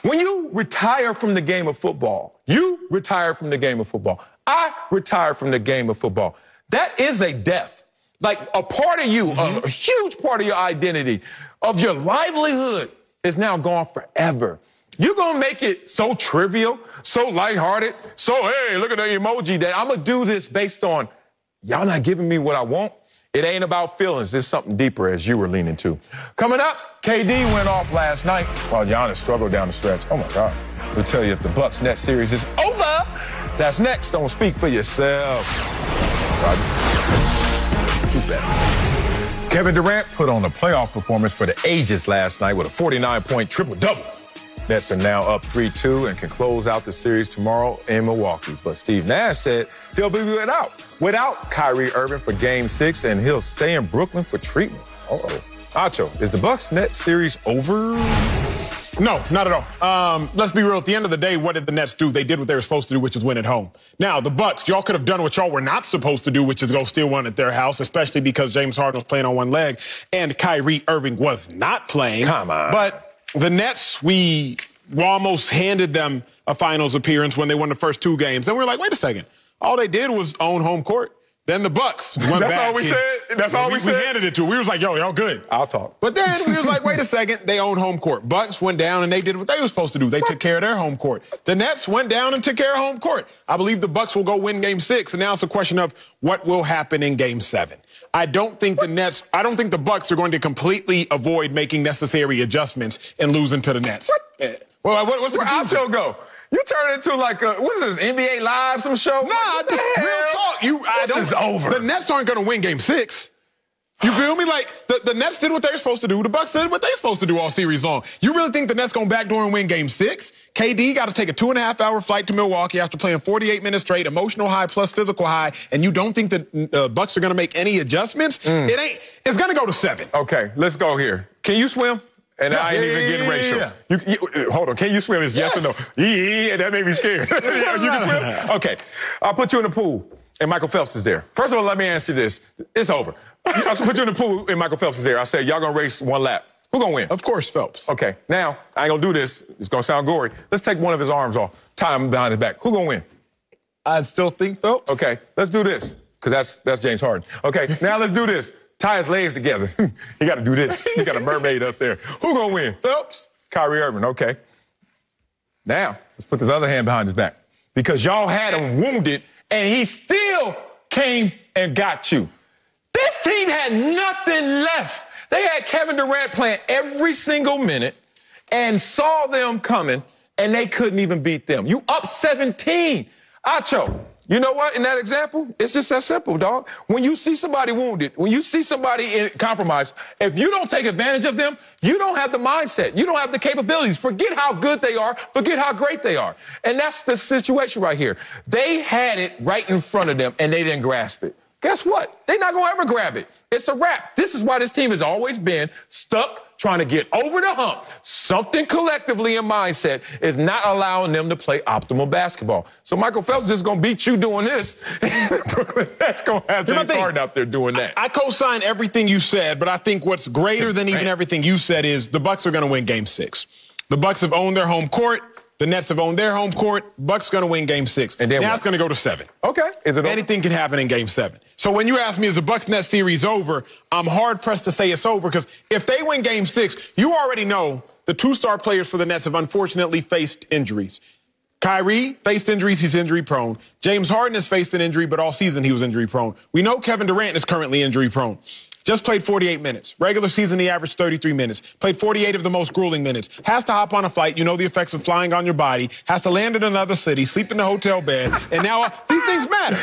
B: When you retire from the game of football, you retire from the game of football. I retire from the game of football. That is a death. Like a part of you, a huge part of your identity, of your livelihood is now gone forever. You're going to make it so trivial, so lighthearted, so, hey, look at the emoji that I'm going to do this based on y'all not giving me what I want. It ain't about feelings. There's something deeper, as you were leaning to. Coming up, KD went off last night while Giannis struggled down the stretch. Oh, my God. We'll tell you if the Bucks' next series is over. That's next. Don't speak for yourself. Too bad. Kevin Durant put on a playoff performance for the ages last night with a 49-point triple-double. Nets are now up 3-2 and can close out the series tomorrow in Milwaukee. But Steve Nash said he'll be without Kyrie Irving for Game 6, and he'll stay in Brooklyn for treatment. Acho, is the Bucks-Nets series over?
C: No, not at all. Let's be real. At the end of the day, what did the Nets do? They did what they were supposed to do, which is win at home. Now, the Bucks, y'all could have done what y'all were not supposed to do, which is go steal one at their house, especially because James Harden was playing on one leg and Kyrie Irving was not playing.
B: Come on.
C: But the Nets, we almost handed them a finals appearance when they won the first 2 games. And we were like, wait a second. All they did was own home court. Then the Bucks went
B: That's
C: back.
B: all we said? That's all we said?
C: We handed it to. We was like, yo, y'all good.
B: I'll talk.
C: But then we was like, wait a second. They own home court. Bucks went down and they did what they were supposed to do. They took care of their home court. The Nets went down and took care of home court. I believe the Bucks will go win Game 6. And now it's a question of what will happen in Game 7. I don't think the Bucks are going to completely avoid making necessary adjustments and losing to the Nets.
B: Well, what's the Acho go? You turn into like what is this, NBA Live, some show?
C: Nah, just real talk.
B: This is over.
C: The Nets aren't going to win Game 6. You feel me? Like, the Nets did what they were supposed to do. The Bucks did what they were supposed to do all series long. You really think the Nets going to backdoor and win Game 6? KD got to take a 2.5-hour flight to Milwaukee after playing 48 minutes straight, emotional high plus physical high, and you don't think the Bucks are going to make any adjustments? It's going to go to 7.
B: Okay, let's go here. Can you swim? And I ain't even getting racial. You, hold on. Can you swim? Is yes or no? Yeah, that made me scared. You can swim? Okay. I'll put you in the pool, and Michael Phelps is there. First of all, let me answer this. It's over. I'll put you in the pool, and Michael Phelps is there. I said, y'all going to race one lap. Who going to win?
C: Of course, Phelps.
B: Okay. Now, I ain't going to do this. It's going to sound gory. Let's take one of his arms off, tie him behind his back. Who going to win?
C: I'd still think Phelps.
B: Okay. Let's do this, because that's James Harden. Okay. Now let's do this. Tie his legs together. You got to do this. You got a mermaid up there. Who gonna win?
C: Phelps.
B: Kyrie Irving. Okay. Now let's put this other hand behind his back because y'all had him wounded and he still came and got you. This team had nothing left. They had Kevin Durant playing every single minute and saw them coming and they couldn't even beat them. You up 17. Acho. You know what? In that example, it's just that simple, dog. When you see somebody wounded, when you see somebody in compromise, if you don't take advantage of them, you don't have the mindset. You don't have the capabilities. Forget how good they are. Forget how great they are. And that's the situation right here. They had it right in front of them, and they didn't grasp it. Guess what? They're not going to ever grab it. It's a wrap. This is why this team has always been stuck trying to get over the hump. Something collectively in mindset is not allowing them to play optimal basketball. So Michael Phelps is going to beat you doing this. Brooklyn Nets going to have James Harden out there doing that.
C: I co-sign everything you said, but I think what's greater than even everything you said is the Bucks are going to win Game 6. The Bucks have owned their home court. The Nets have owned their home court. Bucks going to win Game 6. And now it's going to go to 7.
B: Okay. Is it over?
C: Anything can happen in Game 7. So when you ask me, is the Bucks-Nets series over, I'm hard-pressed to say it's over because if they win Game 6, you already know the 2-star players for the Nets have unfortunately faced injuries. Kyrie faced injuries. He's injury-prone. James Harden has faced an injury, but all season he was injury-prone. We know Kevin Durant is currently injury-prone. Just played 48 minutes. Regular season, he averaged 33 minutes. Played 48 of the most grueling minutes. Has to hop on a flight. You know the effects of flying on your body. Has to land in another city, sleep in the hotel bed. And now these things matter.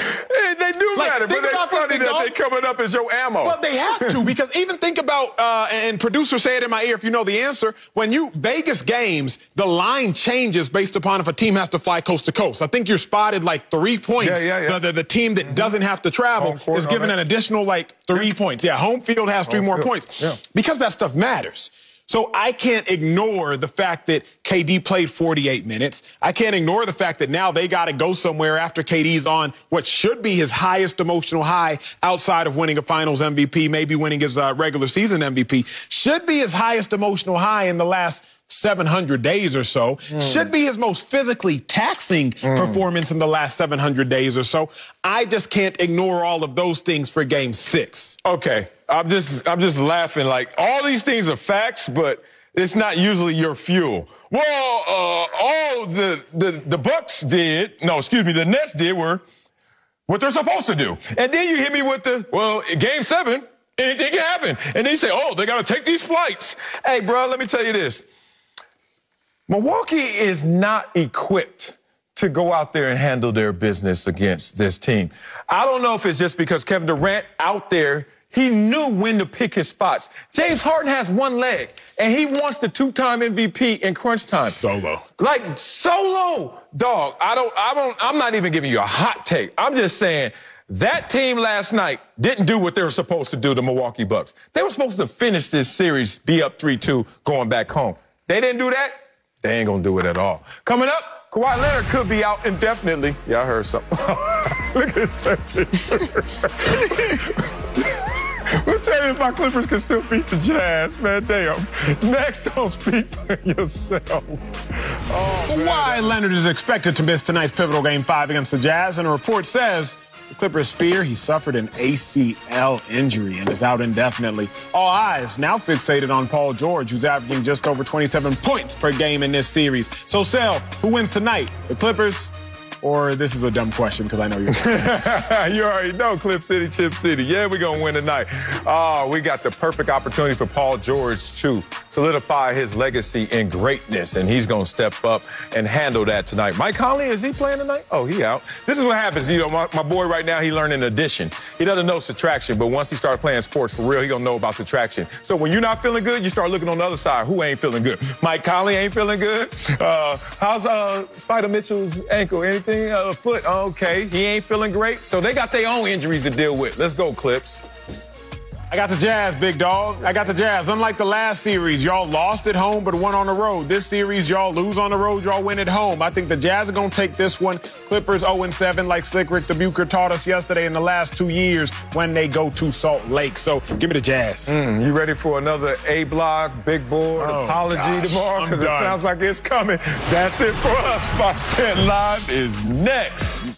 B: They do matter, but it's funny that they coming up as your ammo.
C: Well, they have to because even think about, and producer say it in my ear if you know the answer, when you Vegas games, the line changes based upon if a team has to fly coast to coast. I think you're spotted like 3 points. The team that doesn't have to travel is given an additional like 3 points. Yeah, home field has 3 more points because that stuff matters. So I can't ignore the fact that KD played 48 minutes. I can't ignore the fact that now they got to go somewhere after KD's on what should be his highest emotional high outside of winning a finals MVP, maybe winning his regular season MVP. Should be his highest emotional high in the last 700 days or so. Should be his most physically taxing performance in the last 700 days or so. I just can't ignore all of those things for Game 6.
B: Okay. I'm just laughing. Like, all these things are facts, but it's not usually your fuel. Well, all the Bucks did, the Nets did were what they're supposed to do. And then you hit me with Game 7, anything can happen. And then you say, they got to take these flights. Hey, bro, let me tell you this. Milwaukee is not equipped to go out there and handle their business against this team. I don't know if it's just because Kevin Durant out there, he knew when to pick his spots. James Harden has one leg, and he wants the 2-time MVP in crunch time.
C: Solo.
B: Like, solo, dog. I'm not even giving you a hot take. I'm just saying that team last night didn't do what they were supposed to do, the Milwaukee Bucks. They were supposed to finish this series, be up 3-2, going back home. They didn't do that. They ain't gonna do it at all. Coming up, Kawhi Leonard could be out indefinitely. Yeah, I heard something. Look at that. We'll tell you if my Clippers can still beat the Jazz, man. Damn. Next, don't speak for yourself.
C: Kawhi Leonard is expected to miss tonight's pivotal Game 5 against the Jazz, and a report says the Clippers fear he suffered an ACL injury and is out indefinitely. All eyes now fixated on Paul George, who's averaging just over 27 points per game in this series. So, Sel, who wins tonight? The Clippers? Or this is a dumb question because I know you're
B: You already know, Clip City, Chip City. Yeah, we're going to win tonight. We got the perfect opportunity for Paul George to solidify his legacy in greatness, and he's going to step up and handle that tonight. Mike Conley, is he playing tonight? Oh, he out. This is what happens. You know, my boy right now, he learning addition. He doesn't know subtraction, but once he starts playing sports for real, he going to know about subtraction. So when you're not feeling good, you start looking on the other side. Who ain't feeling good? Mike Conley ain't feeling good. How's Spider Mitchell's ankle? Anything? Foot? Okay, he ain't feeling great. So they got their own injuries to deal with. Let's go, Clips.
C: I got the Jazz, big dog. I got the Jazz. Unlike the last series, y'all lost at home but won on the road. This series, y'all lose on the road, y'all win at home. I think the Jazz are going to take this one. Clippers 0-7, like Slick Rick the Bucher taught us yesterday in the last 2 years when they go to Salt Lake. So give me the Jazz.
B: You ready for another A-block, big board apology tomorrow? Because it sounds like it's coming. That's it for us. Fox 10 Live is next.